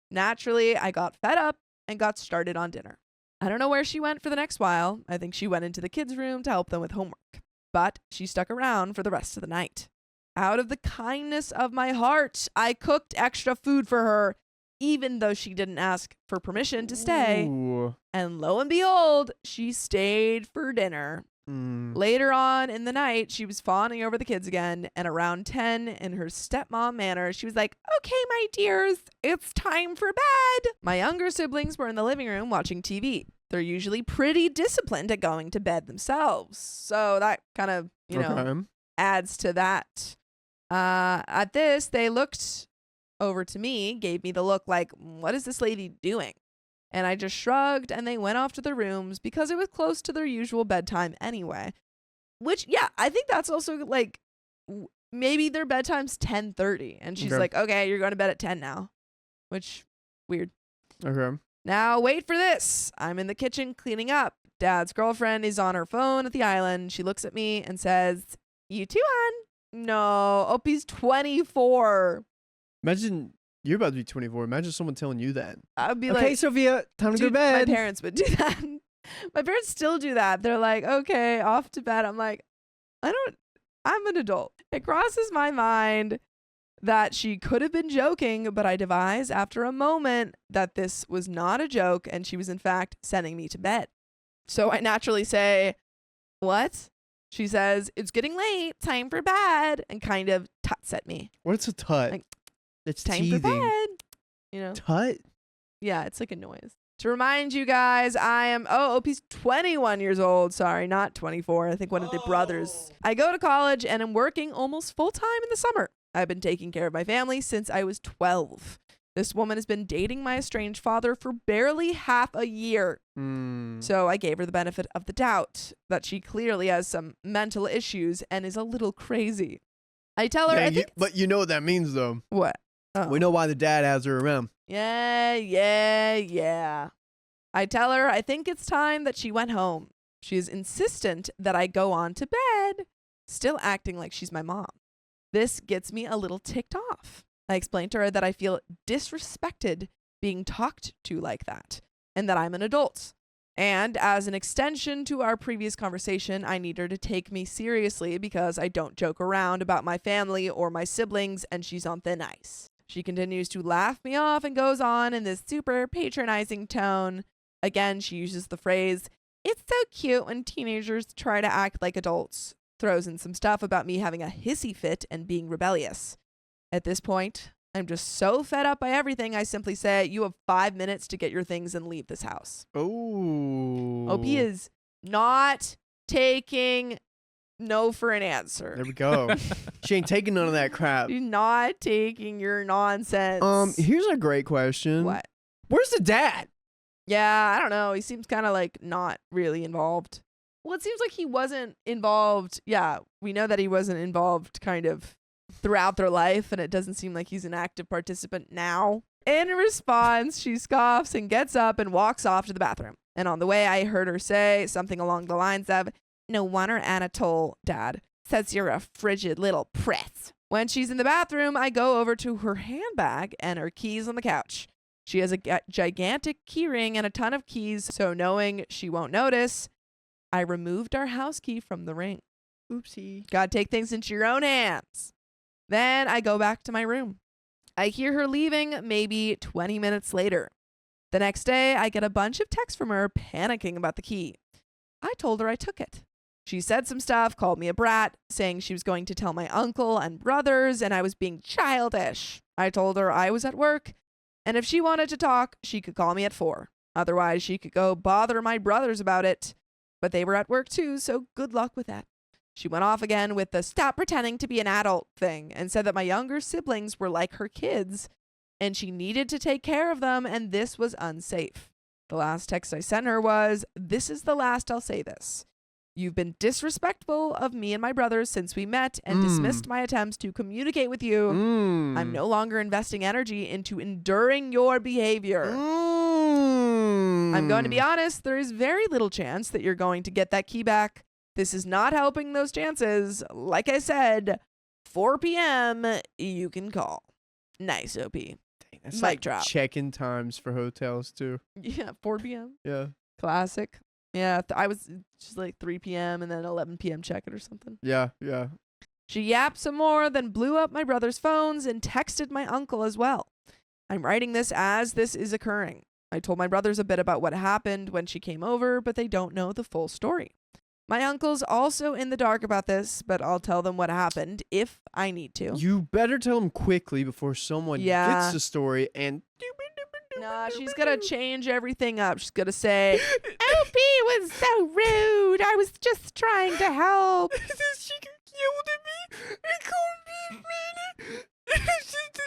Naturally, I got fed up and got started on dinner. I don't know where she went for the next while. I think she went into the kids' room to help them with homework. But she stuck around for the rest of the night. Out of the kindness of my heart, I cooked extra food for her, even though she didn't ask for permission to stay. Ooh. And lo and behold, she stayed for dinner. Later on in the night, she was fawning over the kids again, and around 10, in her stepmom manner, she was like, "Okay, my dears, it's time for bed." My younger siblings were in the living room watching TV. They're usually pretty disciplined at going to bed themselves, so that kind of, Okay. adds to that. At this, they looked over to me, gave me the look like, "What is this lady doing?" And I just shrugged, and they went off to their rooms because it was close to their usual bedtime anyway. Which, yeah, I think that's also like maybe their bedtime's 10:30, and she's Okay. like, "Okay, you're going to bed at 10 now," which weird. Okay. Now wait for this. I'm in the kitchen cleaning up. Dad's girlfriend is on her phone at the island. She looks at me and says, "You too, hon?" No, Opie's 24. Imagine you're about to be 24. Imagine someone telling you that. I'd be Okay, like, Sophia, time to go to dude, bed. my parents would do that. My parents still do that. They're like, "Okay, off to bed." I'm like, I'm an adult. It crosses my mind that she could have been joking, but I devise after a moment that this was not a joke and she was in fact sending me to bed. So I naturally say, "What?" She says, "It's getting late, time for bed," and kind of tuts at me. What's a tut? Like, It's Time teething. for bed. You know? Tut? Yeah, it's like a noise. To remind you guys, I am, Opie's 21 years old. Sorry, not 24. I think one of the brothers. I go to college and am working almost full time in the summer. I've been taking care of my family since I was 12. This woman has been dating my estranged father for barely half a year. So I gave her the benefit of the doubt that she clearly has some mental issues and is a little crazy. I tell her, Yeah, but you know what that means, though. What? Oh. We know why the dad has her around. Yeah. I tell her I think it's time that she went home. She is insistent that I go on to bed, still acting like she's my mom. This gets me a little ticked off. I explained to her that I feel disrespected being talked to like that, and that I'm an adult. And as an extension to our previous conversation, I need her to take me seriously because I don't joke around about my family or my siblings, and she's on thin ice. She continues to laugh me off and goes on in this super patronizing tone. Again, she uses the phrase, "It's so cute when teenagers try to act like adults." Throws in some stuff about me having a hissy fit and being rebellious. At this point, I'm just so fed up by everything, I simply say, "You have 5 minutes to get your things and leave this house." Oh. OP is not taking no for an answer. There we go. She ain't taking none of that crap. She's not taking your nonsense. Here's a great question. What? Where's the dad? Yeah, I don't know. He seems kind of like not really involved. Well, it seems like he wasn't involved. Yeah, we know that he wasn't involved kind of throughout their life, and it doesn't seem like he's an active participant now. In response, she scoffs and gets up and walks off to the bathroom. And on the way, I heard her say something along the lines of, "No wonder Anatole, Dad, says you're a frigid little priss." When she's in the bathroom, I go over to her handbag and her keys on the couch. She has a gigantic key ring and a ton of keys, so knowing she won't notice, I removed our house key from the ring. Oopsie. Gotta take things into your own hands. Then I go back to my room. I hear her leaving maybe 20 minutes later. The next day, I get a bunch of texts from her panicking about the key. I told her I took it. She said some stuff, called me a brat, saying she was going to tell my uncle and brothers, and I was being childish. I told her I was at work, and if she wanted to talk, she could call me at 4. Otherwise, she could go bother my brothers about it. But they were at work too, so good luck with that. She went off again with the "stop pretending to be an adult" thing and said that my younger siblings were like her kids and she needed to take care of them and this was unsafe. The last text I sent her was, "This is the last I'll say this. You've been disrespectful of me and my brothers since we met and dismissed my attempts to communicate with you. I'm no longer investing energy into enduring your behavior. I'm going to be honest, there is very little chance that you're going to get that key back. This is not helping those chances. Like I said, 4 p.m., you can call." Nice, OP. Dang, that's Mic like drop. check-in times for hotels too. Yeah, 4 p.m. Yeah. Classic. Yeah, I was just like 3 p.m. and then 11 p.m. check-in or something. Yeah. She yapped some more, then blew up my brother's phones and texted my uncle as well. I'm writing this as this is occurring. I told my brothers a bit about what happened when she came over, but they don't know the full story. My uncle's also in the dark about this, but I'll tell them what happened if I need to. You better tell them quickly before someone gets the story and. Nah, she's gonna change everything up. She's gonna say, "LP was so rude. I was just trying to help." She yelled at me and called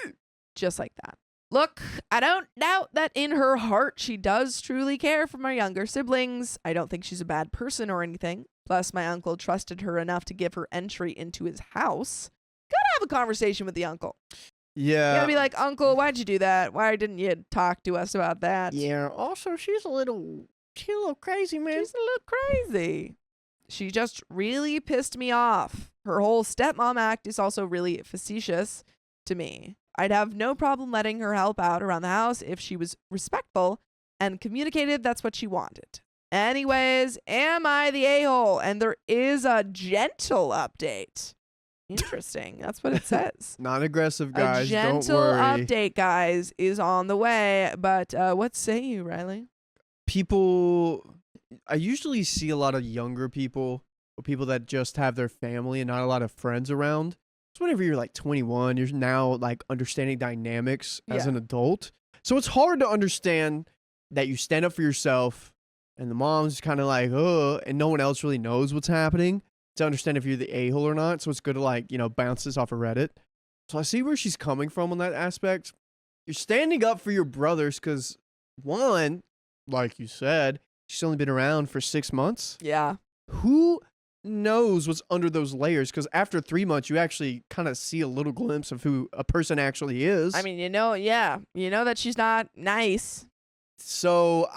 me. Just like that. Look, I don't doubt that in her heart she does truly care for my younger siblings. I don't think she's a bad person or anything. Plus, my uncle trusted her enough to give her entry into his house. Gotta have a conversation with the uncle. Yeah. You gotta be like, "Uncle, why'd you do that? Why didn't you talk to us about that?" Yeah. Also, she's a little crazy, man. She's a little crazy. She just really pissed me off. Her whole stepmom act is also really facetious to me. I'd have no problem letting her help out around the house if she was respectful and communicated that's what she wanted. Anyways, am I the a-hole? And there is a gentle update. Interesting. That's what it says. Non-aggressive, guys. A gentle Don't worry. update, guys, is on the way. But what say you, Riley? People, I usually see a lot of younger people or people that just have their family and not a lot of friends around. So whenever you're like 21, you're now like understanding dynamics as an adult. So it's hard to understand that you stand up for yourself and the mom's kind of like, oh, and no one else really knows what's happening to understand if you're the a-hole or not. So it's good to like, bounce this off of Reddit. So I see where she's coming from on that aspect. You're standing up for your brothers because one, like you said, she's only been around for 6 months. Yeah. Who knows what's under those layers? Because after 3 months, you actually kind of see a little glimpse of who a person actually is. I mean, you know that she's not nice. So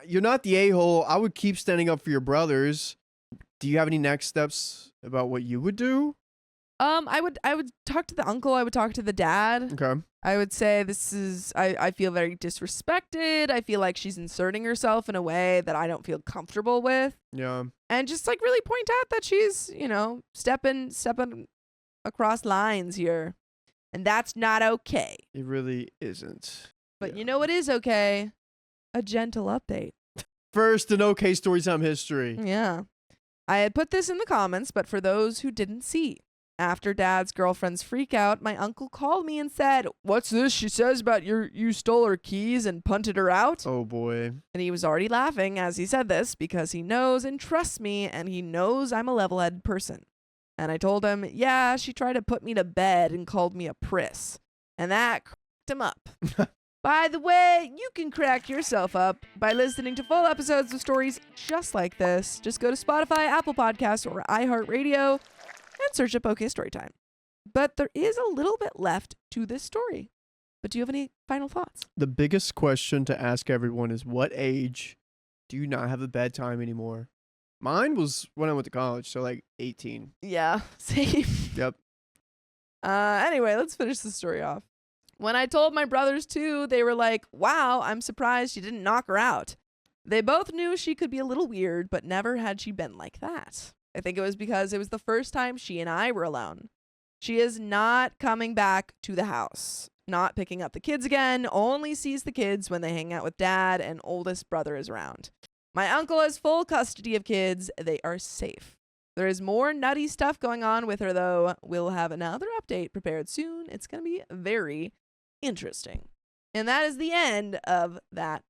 you're not the a-hole. I would keep standing up for your brothers. Do you have any next steps about what you would do? I would talk to the uncle. I would talk to the dad. Okay. I would say I feel very disrespected. I feel like she's inserting herself in a way that I don't feel comfortable with. Yeah. And just like really point out that she's, stepping across lines here. And that's not okay. It really isn't. But Yeah. you know what is okay? A gentle update. First in OK Storytime history. Yeah. I had put this in the comments, but for those who didn't see, after Dad's girlfriend's freak out, my uncle called me and said, "What's this she says about you stole her keys and punted her out?" Oh boy. And he was already laughing as he said this because he knows and trusts me and he knows I'm a level-headed person. And I told him, yeah, she tried to put me to bed and called me a priss. And that cracked him up. By the way, you can crack yourself up by listening to full episodes of stories just like this. Just go to Spotify, Apple Podcasts, or iHeartRadio and search up OK Storytime. But there is a little bit left to this story. But do you have any final thoughts? The biggest question to ask everyone is, what age do you not have a bedtime anymore? Mine was when I went to college, so like 18. Yeah, same. Yep. Anyway, let's finish the story off. When I told my brothers too, they were like, "Wow, I'm surprised you didn't knock her out." They both knew she could be a little weird, but never had she been like that. I think it was because it was the first time she and I were alone. She is not coming back to the house, not picking up the kids again, only sees the kids when they hang out with Dad and oldest brother is around. My uncle has full custody of kids. They are safe. There is more nutty stuff going on with her, though. We'll have another update prepared soon. It's going to be very interesting. And that is the end of that.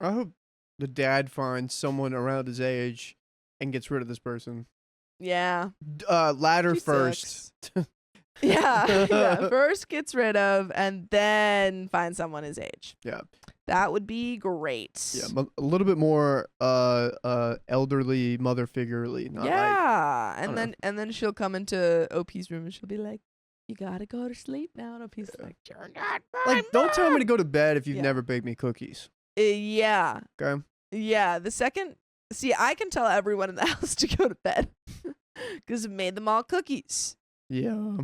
I hope the dad finds someone around his age and gets rid of this person. Yeah. Ladder She first. Yeah. First gets rid of and then find someone his age. Yeah. That would be great. Yeah, a little bit more elderly mother figurely. Not yeah. don't know. And then she'll come into OP's room and she'll be like, "You gotta go to sleep now." And OP's like, "You're not like don't tell me to go to bed if you've Yeah. never baked me cookies. Yeah. Okay. Yeah. See, I can tell everyone in the house to go to bed because I've made them all cookies. Yeah,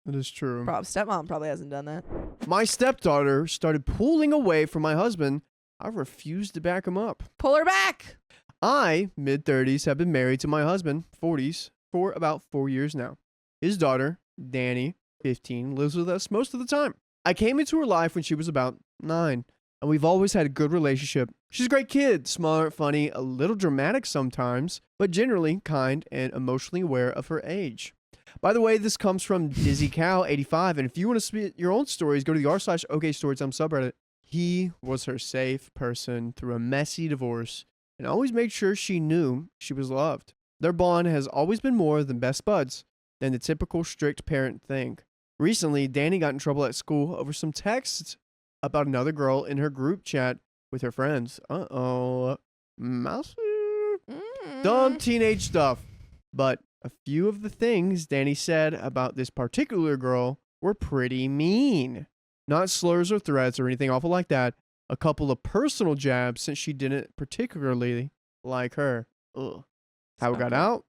that is true. Stepmom probably hasn't done that. My stepdaughter started pulling away from my husband. I refused to back him up. Pull her back. I, mid-30s, have been married to my husband, 40s, for about 4 years now. His daughter, Danny, 15, lives with us most of the time. I came into her life when she was about 9, and we've always had a good relationship. She's a great kid, smart, funny, a little dramatic sometimes, but generally kind and emotionally aware of her age. By the way, this comes from DizzyCow85, and if you want to spit your own stories, go to the r/OKStorytime subreddit. He was her safe person through a messy divorce and always made sure she knew she was loved. Their bond has always been more than best buds than the typical strict parent thing. Recently, Danny got in trouble at school over some texts about another girl in her group chat with her friends. Mouse. Dumb teenage stuff. But a few of the things Danny said about this particular girl were pretty mean. Not slurs or threats or anything awful like that. A couple of personal jabs since she didn't particularly like her. Ugh. How it got out?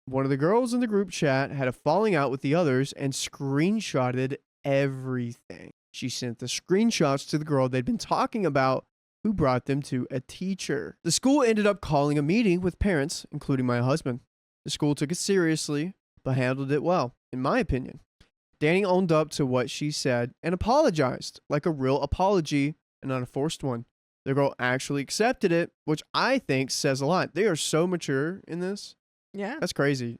One of the girls in the group chat had a falling out with the others and screenshotted everything. She sent the screenshots to the girl they'd been talking about, who brought them to a teacher. The school ended up calling a meeting with parents, including my husband. The school took it seriously, but handled it well, in my opinion. Danny owned up to what she said and apologized, like a real apology and not a forced one. The girl actually accepted it, which I think says a lot. They are so mature in this. Yeah. That's crazy.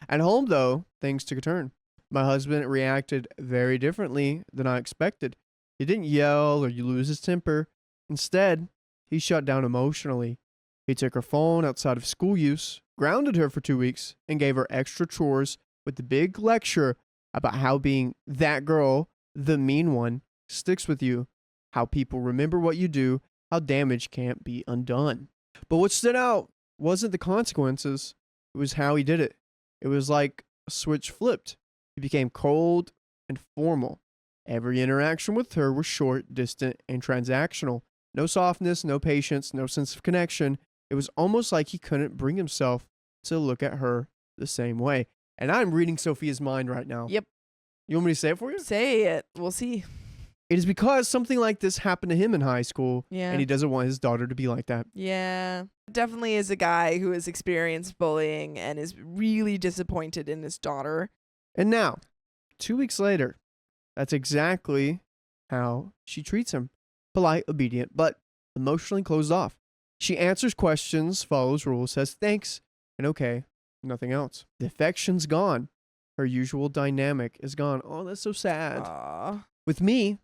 At home, though, things took a turn. My husband reacted very differently than I expected. He didn't yell or lose his temper. Instead, he shut down emotionally. He took her phone outside of school use, grounded her for 2 weeks, and gave her extra chores with the big lecture about how being that girl, the mean one, sticks with you, how people remember what you do, how damage can't be undone. But what stood out wasn't the consequences, it was how he did it. It was like a switch flipped. He became cold and formal. Every interaction with her was short, distant, and transactional. No softness, no patience, no sense of connection. It was almost like he couldn't bring himself to look at her the same way. And I'm reading Sophia's mind right now. Yep. You want me to say it for you? Say it. We'll see. It is because something like this happened to him in high school, Yeah. and he doesn't want his daughter to be like that. Yeah. Definitely is a guy who has experienced bullying and is really disappointed in his daughter. And now, 2 weeks later, that's exactly how she treats him. Polite, obedient, but emotionally closed off. She answers questions, follows rules, says thanks, and okay, nothing else. The affection's gone. Her usual dynamic is gone. Oh, that's so sad. Aww. With me,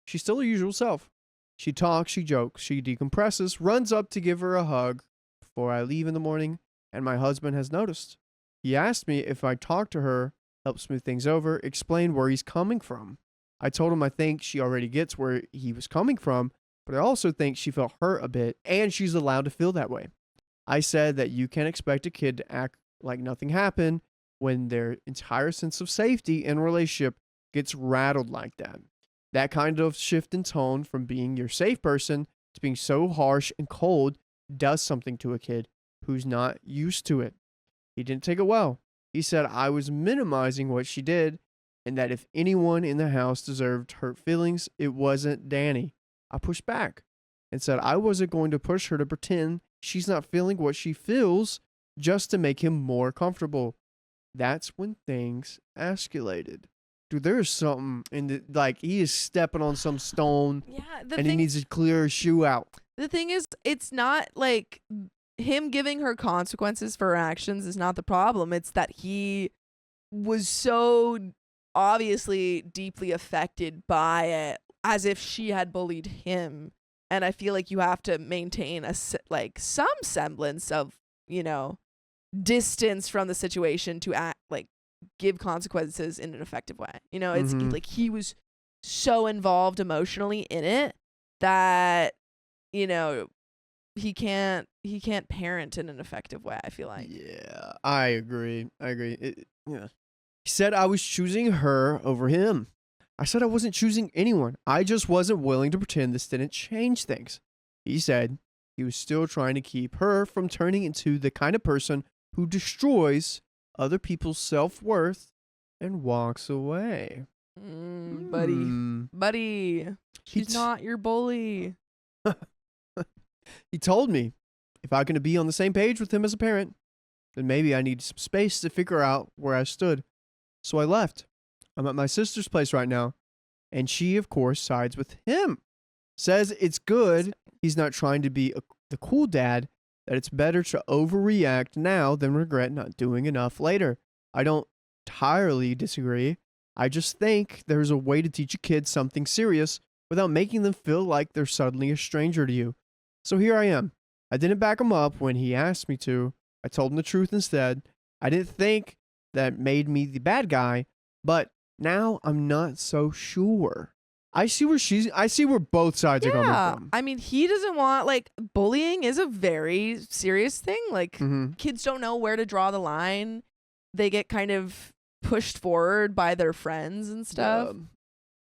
she's still her usual self. She talks, she jokes, she decompresses, runs up to give her a hug before I leave in the morning, and my husband has noticed. He asked me if I talk to her, help smooth things over, explain where he's coming from. I told him I think she already gets where he was coming from, but I also think she felt hurt a bit, and she's allowed to feel that way. I said that you can't expect a kid to act like nothing happened when their entire sense of safety in a relationship gets rattled like that. That kind of shift in tone from being your safe person to being so harsh and cold does something to a kid who's not used to it. He didn't take it well. He said I was minimizing what she did and that if anyone in the house deserved hurt feelings, it wasn't Danny. I pushed back and said I wasn't going to push her to pretend she's not feeling what she feels just to make him more comfortable. That's when things escalated. Dude, there's something in the, like, he is stepping on some stone Yeah. and he needs to clear his shoe out. The thing is, it's not like him giving her consequences for her actions is not the problem. It's that he was so obviously deeply affected by it as if she had bullied him. And I feel like you have to maintain some semblance of, distance from the situation to act like give consequences in an effective way. It's like he was so involved emotionally in it that, he can't parent in an effective way, I feel like. Yeah, I agree. Yeah. He said I was choosing her over him. I said I wasn't choosing anyone. I just wasn't willing to pretend this didn't change things. He said he was still trying to keep her from turning into the kind of person who destroys other people's self-worth and walks away. Buddy, she's not your bully. He told me if I'm going to be on the same page with him as a parent, then maybe I need some space to figure out where I stood. So I left. I'm at my sister's place right now, and she, of course, sides with him. Says it's good he's not trying to be the cool dad, that it's better to overreact now than regret not doing enough later. I don't entirely disagree. I just think there's a way to teach a kid something serious without making them feel like they're suddenly a stranger to you. So here I am. I didn't back him up when he asked me to. I told him the truth instead. I didn't think that made me the bad guy, but now I'm not so sure. I see where both sides are coming from. I mean, he doesn't want, bullying is a very serious thing. Kids don't know where to draw the line. They get kind of pushed forward by their friends and stuff.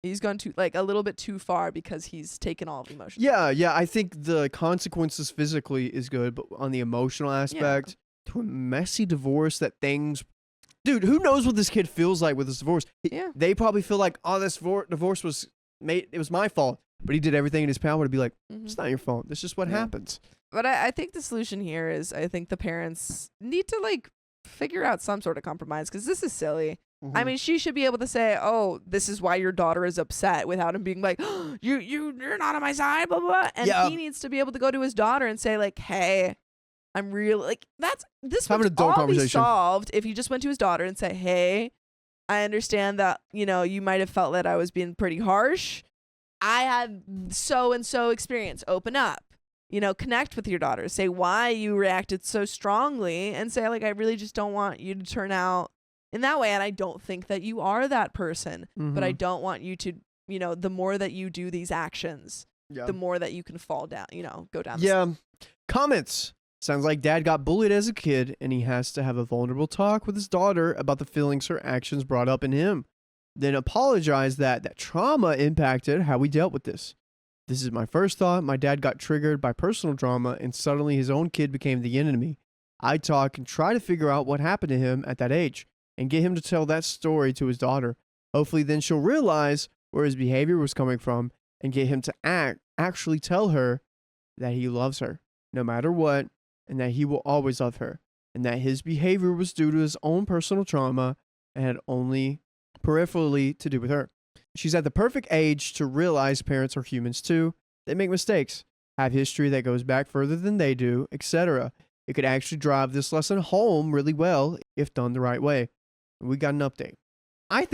He's gone a little bit too far because he's taken all the emotions. Yeah. I think the consequences physically is good, but on the emotional aspect, to a messy divorce dude, who knows what this kid feels like with this divorce? Yeah. They probably feel like, oh, this divorce was made, it was my fault. But he did everything in his power to be like, it's not your fault. This is just what happens. But I think the solution here is I think the parents need to figure out some sort of compromise because this is silly. I mean, she should be able to say, "Oh, this is why your daughter is upset," without him being like, oh, "You're not on my side," blah blah. Blah. And he needs to be able to go to his daughter and say, "Hey, I'm real." This would all be solved if he just went to his daughter and say, "Hey, I understand that you might have felt that I was being pretty harsh. I had so and so experience. Open up." Connect with your daughter. Say why you reacted so strongly, and say I really just don't want you to turn out in that way, and I don't think that you are that person, but I don't want you to, the more that you do these actions, the more that you can fall down, go down. Yeah. Comments. Sounds like dad got bullied as a kid, and he has to have a vulnerable talk with his daughter about the feelings her actions brought up in him. Then apologize that trauma impacted how we dealt with this. This is my first thought. My dad got triggered by personal drama, and suddenly his own kid became the enemy. I talk and try to figure out what happened to him at that age. and get him to tell that story to his daughter. Hopefully then she'll realize where his behavior was coming from and get him to actually tell her that he loves her no matter what, and that he will always love her, and that his behavior was due to his own personal trauma and had only peripherally to do with her. She's at the perfect age to realize parents are humans too. They make mistakes, have history that goes back further than they do, etc. It could actually drive this lesson home really well if done the right way. We got an update. I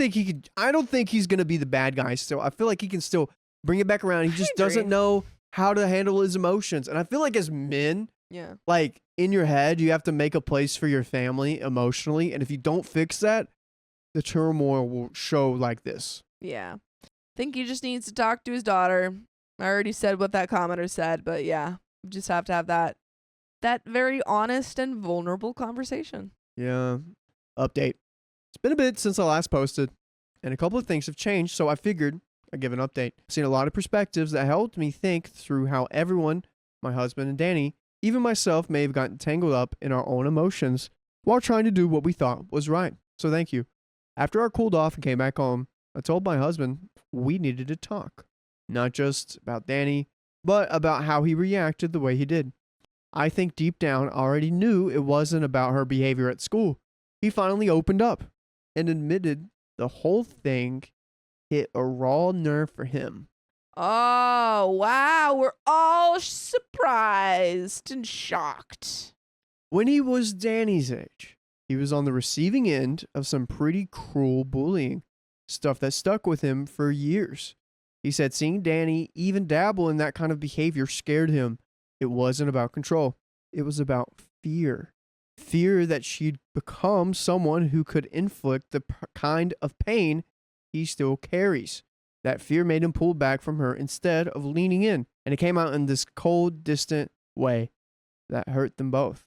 don't think he's going to be the bad guy still. I feel like he can still bring it back around. He just doesn't know how to handle his emotions. And I feel like as men, like in your head, you have to make a place for your family emotionally. And if you don't fix that, the turmoil will show like this. Yeah. I think he just needs to talk to his daughter. I already said what that commenter said, but yeah, you just have to have that very honest and vulnerable conversation. Yeah. Update. It's been a bit since I last posted, and a couple of things have changed, so I figured I'd give an update. I've seen a lot of perspectives that helped me think through how everyone, my husband and Danny, even myself, may have gotten tangled up in our own emotions while trying to do what we thought was right. So thank you. After I cooled off and came back home, I told my husband we needed to talk. Not just about Danny, but about how he reacted the way he did. I think deep down I already knew it wasn't about her behavior at school. He finally opened up and admitted the whole thing hit a raw nerve for him. Oh, wow. We're all surprised and shocked. When he was Danny's age, he was on the receiving end of some pretty cruel bullying, stuff that stuck with him for years. He said seeing Danny even dabble in that kind of behavior scared him. It wasn't about control. It was about fear. Fear that she'd become someone who could inflict the kind of pain he still carries. That fear made him pull back from her instead of leaning in, and it came out in this cold, distant way that hurt them both.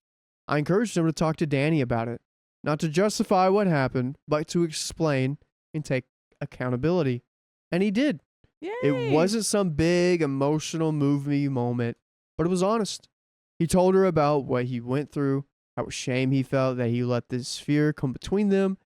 I encouraged him to talk to Danny about it, not to justify what happened, but to explain and take accountability. And he did. Yay. It wasn't some big emotional movie moment, but it was honest. He told her about what he went through, how ashamed he felt that he let this fear come between them,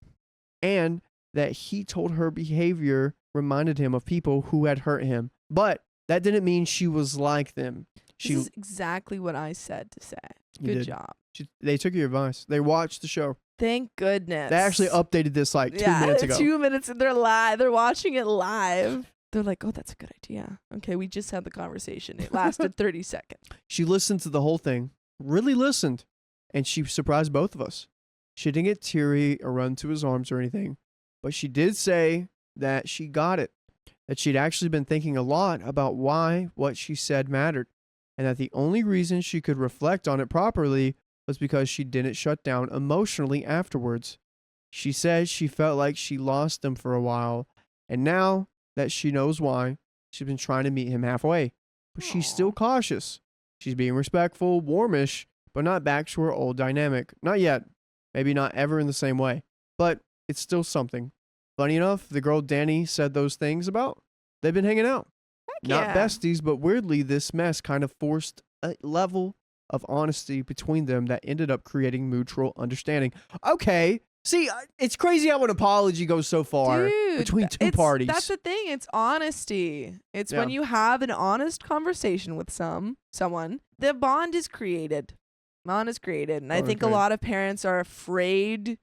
and that he told her behavior reminded him of people who had hurt him. But that didn't mean she was like them. This is exactly what I said to say. Good job. They took your advice. They watched the show. Thank goodness. They actually updated this like 2 minutes ago. 2 minutes and they're live. They're watching it live. They're like, oh, that's a good idea. Okay, we just had the conversation. It lasted 30 seconds. She listened to the whole thing, really listened, and she surprised both of us. She didn't get teary or run to his arms or anything, but she did say that she got it, that she'd actually been thinking a lot about why what she said mattered, and that the only reason she could reflect on it properly was because she didn't shut down emotionally afterwards. She said she felt like she lost him for a while, and now that she knows why, she's been trying to meet him halfway. But she's still cautious. She's being respectful, warmish, but not back to her old dynamic. Not yet. Maybe not ever in the same way. But it's still something. Funny enough, the girl Danny said those things about, they've been hanging out. Not besties, but weirdly, this mess kind of forced a level of honesty between them that ended up creating mutual understanding. Okay. See, it's crazy how an apology goes so far between two parties. That's the thing. It's honesty. It's when you have an honest conversation with someone, the bond is created. Bond is created. And I think a lot of parents are afraid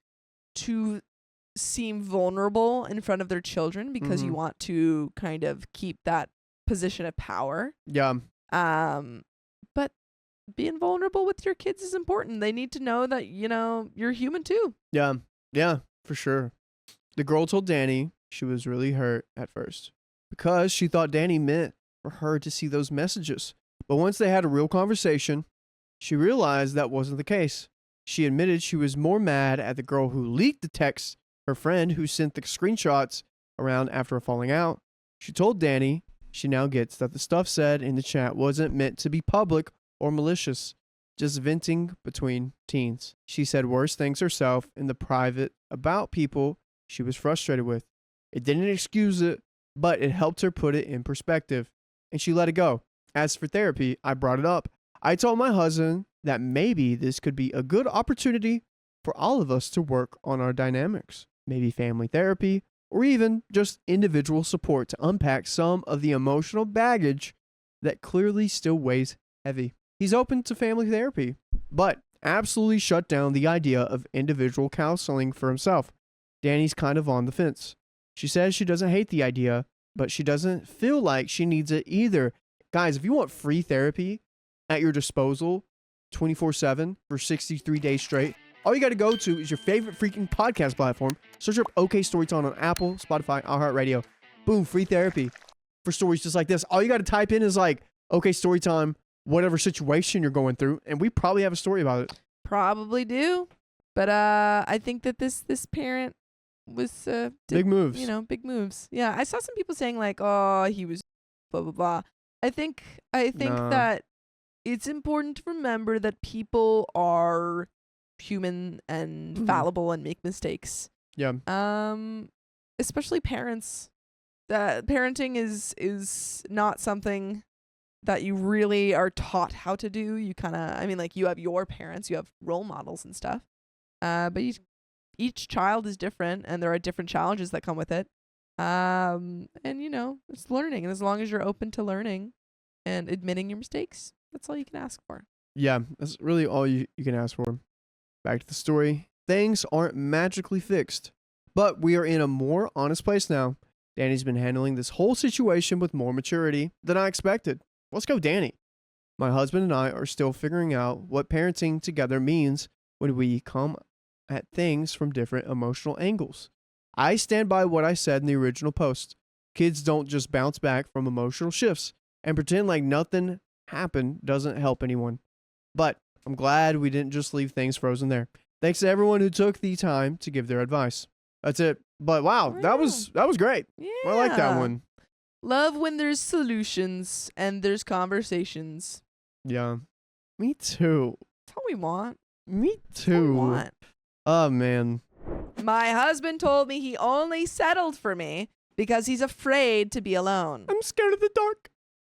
to seem vulnerable in front of their children because you want to kind of keep that position of power. Yeah. But being vulnerable with your kids is important. They need to know that, you're human too. Yeah. Yeah, for sure. The girl told Danny she was really hurt at first because she thought Danny meant for her to see those messages. But once they had a real conversation, she realized that wasn't the case. She admitted she was more mad at the girl who leaked the text, her friend who sent the screenshots around after a falling out. She told Danny she now gets that the stuff said in the chat wasn't meant to be public or malicious, just venting between teens. She said worse things herself in the private about people she was frustrated with. It didn't excuse it, but it helped her put it in perspective, and she let it go. As for therapy, I brought it up. I told my husband that maybe this could be a good opportunity for all of us to work on our dynamics, maybe family therapy, or even just individual support to unpack some of the emotional baggage that clearly still weighs heavy. He's open to family therapy, but absolutely shut down the idea of individual counseling for himself. Danny's kind of on the fence. She says she doesn't hate the idea, but she doesn't feel like she needs it either. Guys, if you want free therapy at your disposal 24/7 for 63 days straight, all you got to go to is your favorite freaking podcast platform. Search up OK Storytime on Apple, Spotify, iHeartRadio. Boom, free therapy for stories just like this. All you got to type in is like OK Storytime, whatever situation you're going through, and we probably have a story about it. Probably do. But I think that this parent was Big moves. Big moves. Yeah, I saw some people saying like, "Oh, he was blah blah blah." I think Nah. that it's important to remember that people are human and Mhm. fallible and make mistakes. Yeah. Especially parents. That parenting is not something that you really are taught how to do. You kind of, like, you have your parents, you have role models and stuff. But each child is different, and there are different challenges that come with it. And it's learning, and as long as you're open to learning and admitting your mistakes, that's all you can ask for. Yeah, that's really all you can ask for. Back to the story. Things aren't magically fixed, but we are in a more honest place now. Danny's been handling this whole situation with more maturity than I expected. Let's go, Danny. My husband and I are still figuring out what parenting together means when we come at things from different emotional angles. I stand by what I said in the original post. Kids don't just bounce back from emotional shifts, and pretend like nothing happened doesn't help anyone. But I'm glad we didn't just leave things frozen there. Thanks to everyone who took the time to give their advice. That's it. But wow, that was great. Yeah. I like that one. Love when there's solutions and there's conversations. Yeah. Me too. That's all we want. Me That's all we too. want. Oh man. My husband told me he only settled for me because he's afraid to be alone. I'm scared of the dark.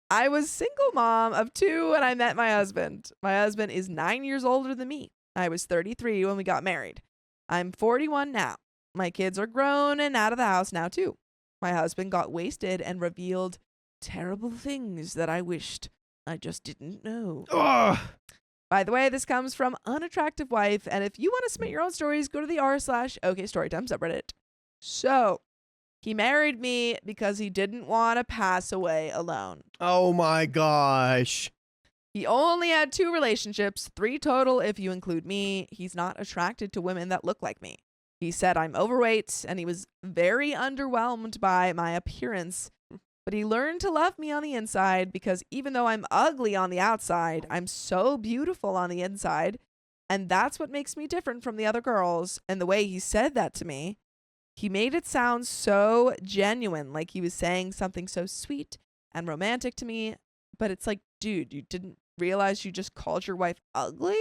I was single mom of 2 when I met my husband. My husband is 9 years older than me. I was 33 when we got married. I'm 41 now. My kids are grown and out of the house now too. My husband got wasted and revealed terrible things that I wished I just didn't know. Ugh. By the way, this comes from Unattractive Wife, and if you want to submit your own stories, go to the r/OKStorytime subreddit. So, he married me because he didn't want to pass away alone. Oh my gosh. He only had 2 relationships, 3 total if you include me. He's not attracted to women that look like me. He said I'm overweight, and he was very underwhelmed by my appearance. But he learned to love me on the inside because even though I'm ugly on the outside, I'm so beautiful on the inside. And that's what makes me different from the other girls. And the way he said that to me, he made it sound so genuine, like he was saying something so sweet and romantic to me. But it's like, dude, you didn't realize you just called your wife ugly?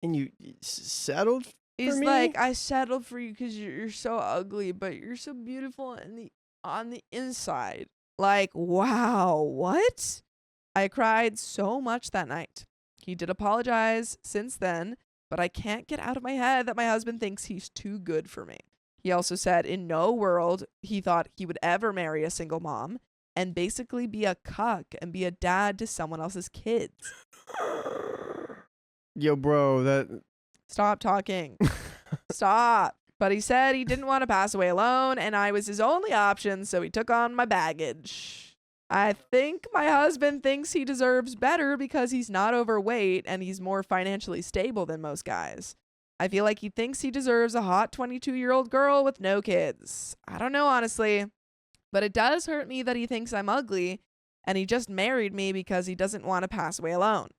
And you settled for He's me? like, I settled for you because you're so ugly, but you're so beautiful on the inside. Like, wow, what? I cried so much that night. He did apologize since then, but I can't get out of my head that my husband thinks he's too good for me. He also said in no world he thought he would ever marry a single mom and basically be a cuck and be a dad to someone else's kids. Yo, bro, that Stop talking. Stop. But he said he didn't want to pass away alone, and I was his only option, so he took on my baggage. I think my husband thinks he deserves better because he's not overweight and he's more financially stable than most guys. I feel like he thinks he deserves a hot 22-year-old girl with no kids. I don't know, honestly. But it does hurt me that he thinks I'm ugly, and he just married me because he doesn't want to pass away alone.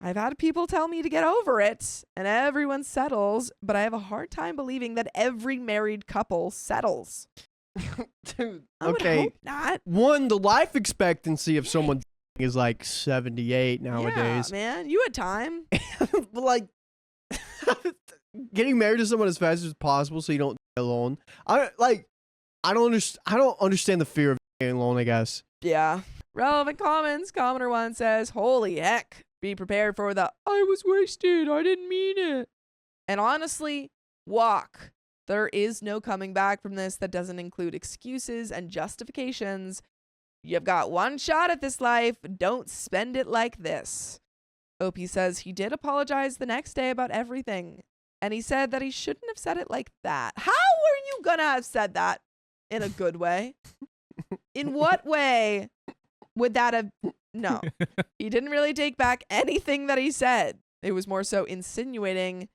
I've had people tell me to get over it, and everyone settles, but I have a hard time believing that every married couple settles. dude. I would Okay. hope not. One, the life expectancy of someone is like 78 nowadays. Yeah, man, you had time. But like getting married to someone as fast as possible so you don't die alone. I don't understand the fear of being alone, I guess. Yeah. Relevant comments. Commenter 1 says, holy heck. Be prepared for the, I was wasted. I didn't mean it. And honestly, walk. There is no coming back from this that doesn't include excuses and justifications. You've got one shot at this life. Don't spend it like this. OP says he did apologize the next day about everything. And he said that he shouldn't have said it like that. How were you gonna have said that in a good way? In what way would that have... No. He didn't really take back anything that he said. It was more so insinuating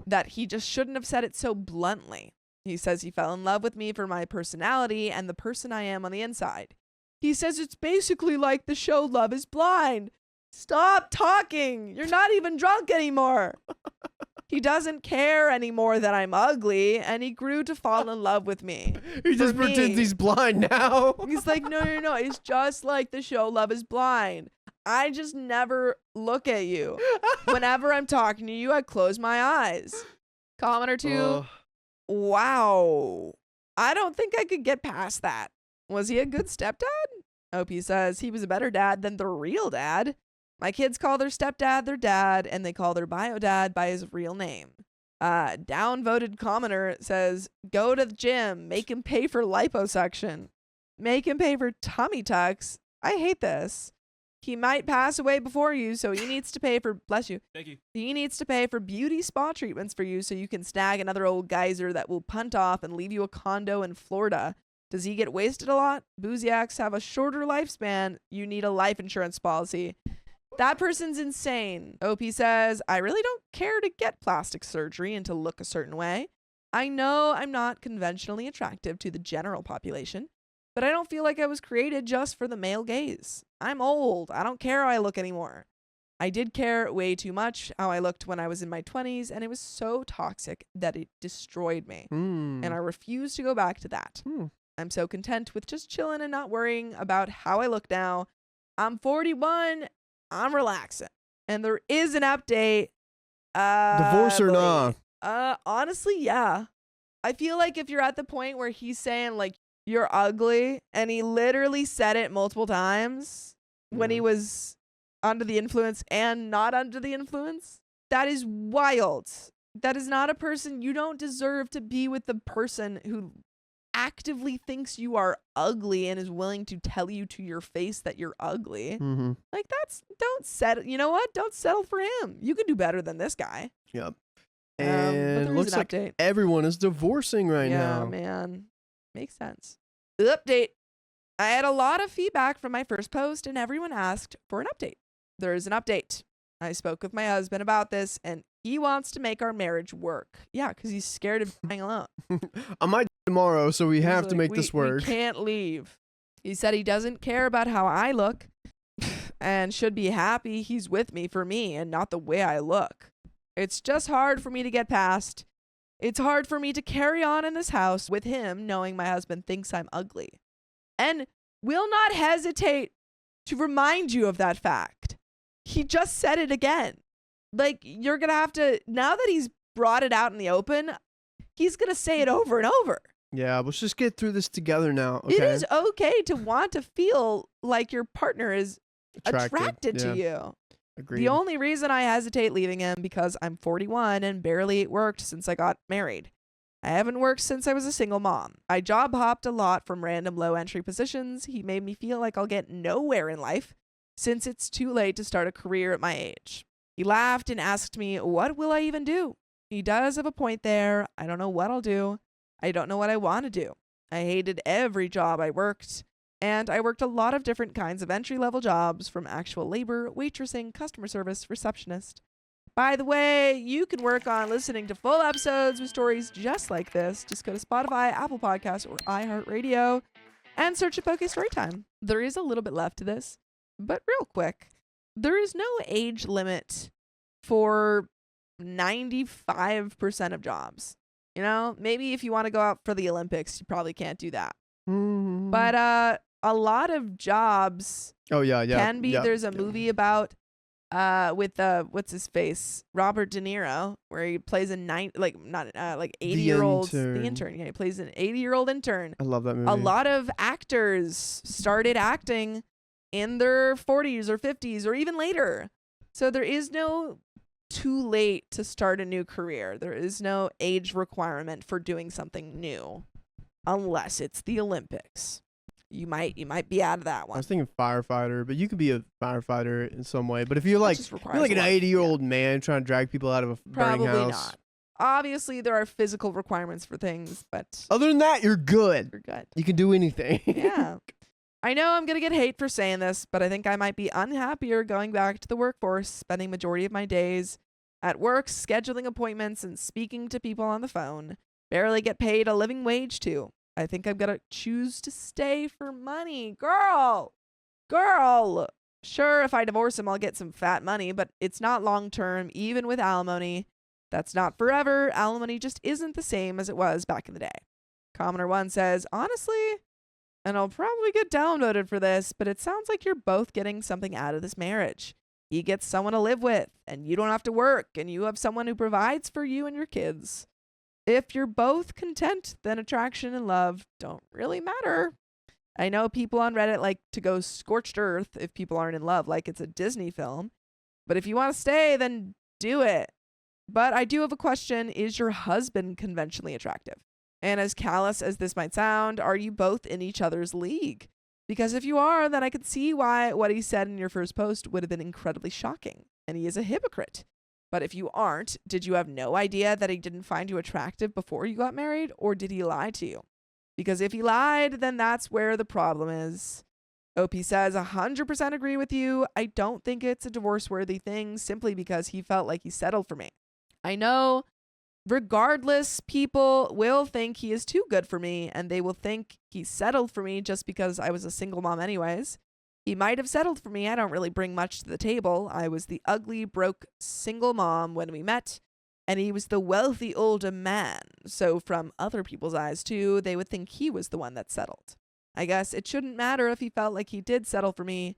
that he just shouldn't have said it so bluntly. He says he fell in love with me for my personality and the person I am on the inside. He says it's basically like the show Love is Blind. Stop talking. You're not even drunk anymore. He doesn't care anymore that I'm ugly, and he grew to fall in love with me. He just pretends he's blind now. He's like, no. It's just like the show Love is Blind. I just never look at you. Whenever I'm talking to you, I close my eyes. Comment or two. Wow. I don't think I could get past that. Was he a good stepdad? OP says he was a better dad than the real dad. My kids call their stepdad their dad, and they call their bio dad by his real name. Downvoted commenter says, go to the gym, make him pay for liposuction, make him pay for tummy tucks. I hate this. He might pass away before you, so he needs to pay for, bless you. Thank you. He needs to pay for beauty spa treatments for you so you can snag another old geyser that will punt off and leave you a condo in Florida. Does he get wasted a lot? Booziacs have a shorter lifespan. You need a life insurance policy. That person's insane. OP says, I really don't care to get plastic surgery and to look a certain way. I know I'm not conventionally attractive to the general population, but I don't feel like I was created just for the male gaze. I'm old. I don't care how I look anymore. I did care way too much how I looked when I was in my 20s, and it was so toxic that it destroyed me. And I refuse to go back to that. I'm so content with just chilling and not worrying about how I look now. I'm 41. I'm relaxing. And there is an update. Divorce or not? Honestly, yeah. I feel like if you're at the point where he's saying, like, you're ugly, and he literally said it multiple times when he was under the influence and not under the influence, that is wild. That is not a person. You don't deserve to be with the person who actively thinks you are ugly and is willing to tell you to your face that you're ugly. Like, don't settle. You know what? Don't settle for him. You could do better than this guy. Yep. But And there is looks an like update. everyone is divorcing right now. Yeah, man. Makes sense. Update. I had a lot of feedback from my first post, and everyone asked for an update. There is an update. I spoke with my husband about this, and he wants to make our marriage work. Yeah, because he's scared of dying alone. I might tomorrow, so we have He's to like, make this work. We can't leave. He said he doesn't care about how I look and should be happy he's with me for me and not the way I look. It's just hard for me to get past. It's hard for me to carry on in this house with him knowing my husband thinks I'm ugly. And will not hesitate to remind you of that fact. He just said it again. Like, you're going to have to, now that he's brought it out in the open, he's going to say it over and over. Yeah, let's just get through this together now. Okay? It is okay to want to feel like your partner is attracted to yeah. you. Agreed. The only reason I hesitate leaving him because I'm 41 and barely worked since I got married. I haven't worked since I was a single mom. I job hopped a lot from random low entry positions. He made me feel like I'll get nowhere in life since it's too late to start a career at my age. He laughed and asked me, what will I even do? He does have a point there. I don't know what I'll do. I don't know what I want to do. I hated every job I worked, and I worked a lot of different kinds of entry-level jobs, from actual labor, waitressing, customer service, receptionist. By the way, you can work on listening to full episodes with stories just like this. Just go to Spotify, Apple Podcasts, or iHeartRadio and search up Storytime. There is a little bit left to this, but real quick, there is no age limit for 95% of jobs. You know, maybe if you want to go out for the Olympics, you probably can't do that. But a lot of jobs can be. There's a movie about with what's his face, Robert De Niro, where he plays a 80-year-old the intern. Yeah, he plays an 80-year-old intern. I love that movie. A lot of actors started acting in their 40s or 50s or even later. So there is no too late to start a new career. There is no age requirement for doing something new unless it's the Olympics. You might be out of that I one. was thinking firefighter, but you could be a firefighter in some way. But if you're like just you're requires like a an lot. 80-year-old man trying to drag people out of a burning Probably house, not. Obviously, there are physical requirements for things, but other than that, you're good. you're good. You can do anything. Yeah. I know I'm going to get hate for saying this, but I think I might be unhappier going back to the workforce, spending majority of my days at work, scheduling appointments and speaking to people on the phone. Barely get paid a living wage too. I think I'm going to choose to stay for money. Girl. Sure, if I divorce him, I'll get some fat money, but it's not long term, even with alimony. That's not forever. Alimony just isn't the same as it was back in the day. Commoner 1 says, honestly, and I'll probably get downvoted for this, but it sounds like you're both getting something out of this marriage. He gets someone to live with, and you don't have to work, and you have someone who provides for you and your kids. If you're both content, then attraction and love don't really matter. I know people on Reddit like to go scorched earth if people aren't in love, like it's a Disney film. But if you want to stay, then do it. But I do have a question. Is your husband conventionally attractive? And as callous as this might sound, are you both in each other's league? Because if you are, then I could see why what he said in your first post would have been incredibly shocking. And he is a hypocrite. But if you aren't, did you have no idea that he didn't find you attractive before you got married? Or did he lie to you? Because if he lied, then that's where the problem is. OP says, 100% agree with you. I don't think it's a divorce-worthy thing simply because he felt like he settled for me. I know, regardless, people will think he is too good for me, and they will think he settled for me just because I was a single mom anyways. He might have settled for me. I don't really bring much to the table. I was the ugly, broke, single mom when we met, and he was the wealthy older man. So from other people's eyes, too, they would think he was the one that settled. I guess it shouldn't matter if he felt like he did settle for me.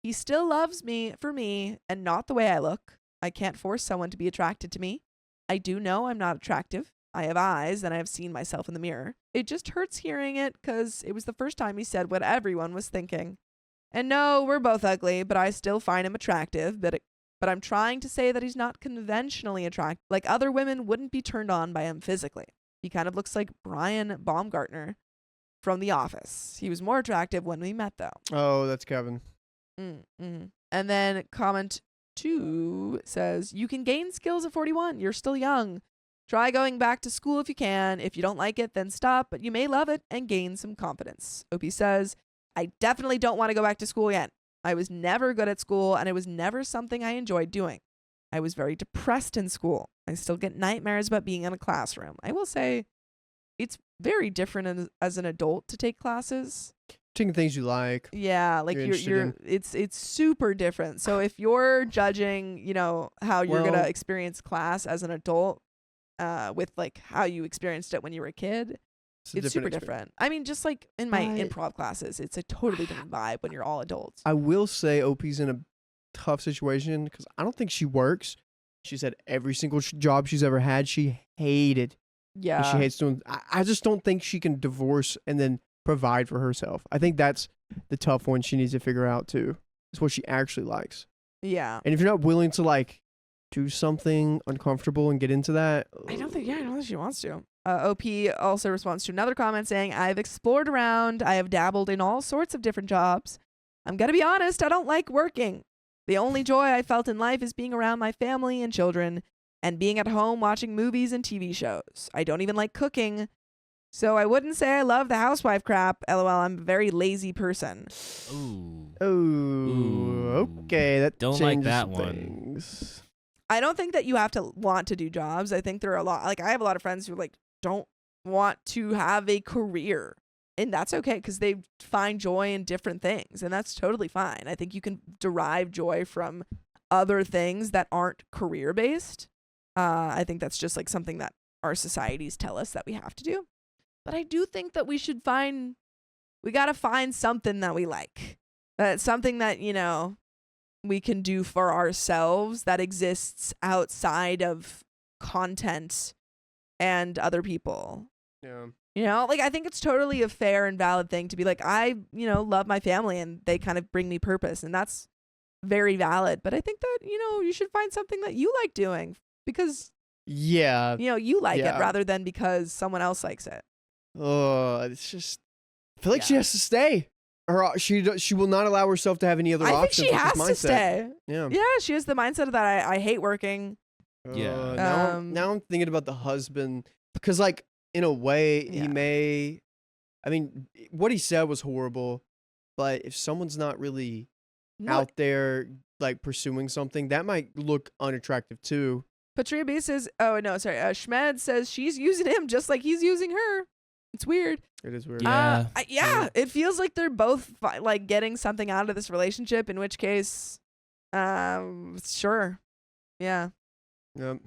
He still loves me for me and not the way I look. I can't force someone to be attracted to me. I do know I'm not attractive. I have eyes and I have seen myself in the mirror. It just hurts hearing it because it was the first time he said what everyone was thinking. And no, we're both ugly, but I still find him attractive. But I'm trying to say that he's not conventionally attractive. Like other women wouldn't be turned on by him physically. He kind of looks like Brian Baumgartner from The Office. He was more attractive when we met, though. Oh, that's Kevin. And then comment 2 says, you can gain skills at 41. You're still young. Try going back to school if you can. If you don't like it, then stop, but you may love it and gain some confidence. OP says, I definitely don't want to go back to school yet. I was never good at school, and it was never something I enjoyed doing. I was very depressed in school. I still get nightmares about being in a classroom. I will say it's very different as an adult to take classes. Taking things you like. Yeah, like you're it's super different. So if you're judging, how you're going to experience class as an adult with like how you experienced it when you were a kid, it's super different. I mean, just like in my improv classes, it's a totally different vibe when you're all adults. I will say OP's in a tough situation because I don't think she works. She said every single job she's ever had, she hated. Yeah. And she hates doing. I just don't think she can divorce and then provide for herself. I think that's the tough one she needs to figure out too. Is what she actually likes. Yeah. And if you're not willing to like do something uncomfortable and get into that, I don't think she wants to. OP also responds to another comment saying, I've explored around. I have dabbled in all sorts of different jobs. I'm going to be honest, I don't like working. The only joy I felt in life is being around my family and children and being at home watching movies and TV shows. I don't even like cooking. So I wouldn't say I love the housewife crap. LOL, I'm a very lazy person. Ooh. oh, okay, that Don't like changes that one. things. I don't think that you have to want to do jobs. I think there are a lot, like I have a lot of friends who like don't want to have a career, and that's okay because they find joy in different things, and that's totally fine. I think you can derive joy from other things that aren't career based. I think that's just like something that our societies tell us that we have to do. But I do think that we got to find something that we like. Something that, we can do for ourselves that exists outside of content and other people. Yeah. Like I think it's totally a fair and valid thing to be like, I, love my family and they kind of bring me purpose. And that's very valid. But I think that, you should find something that you like doing because, Yeah. you like it Yeah. rather than because someone else likes it. It's just. I feel like she Yeah. has to stay. Or she will not allow herself to have any other I think options. she with has this to mindset. stay. Yeah. Yeah, she has the mindset of that I hate working. Yeah. Now I'm thinking about the husband because, like, in a way, Yeah. he may. I mean, what he said was horrible, but if someone's not really No, out there like pursuing something, that might look unattractive too. Patria B says, Schmed says she's using him just like he's using her. It's weird. It is weird. Yeah. It feels like they're both like getting something out of this relationship, in which case, sure. Yeah. Yep.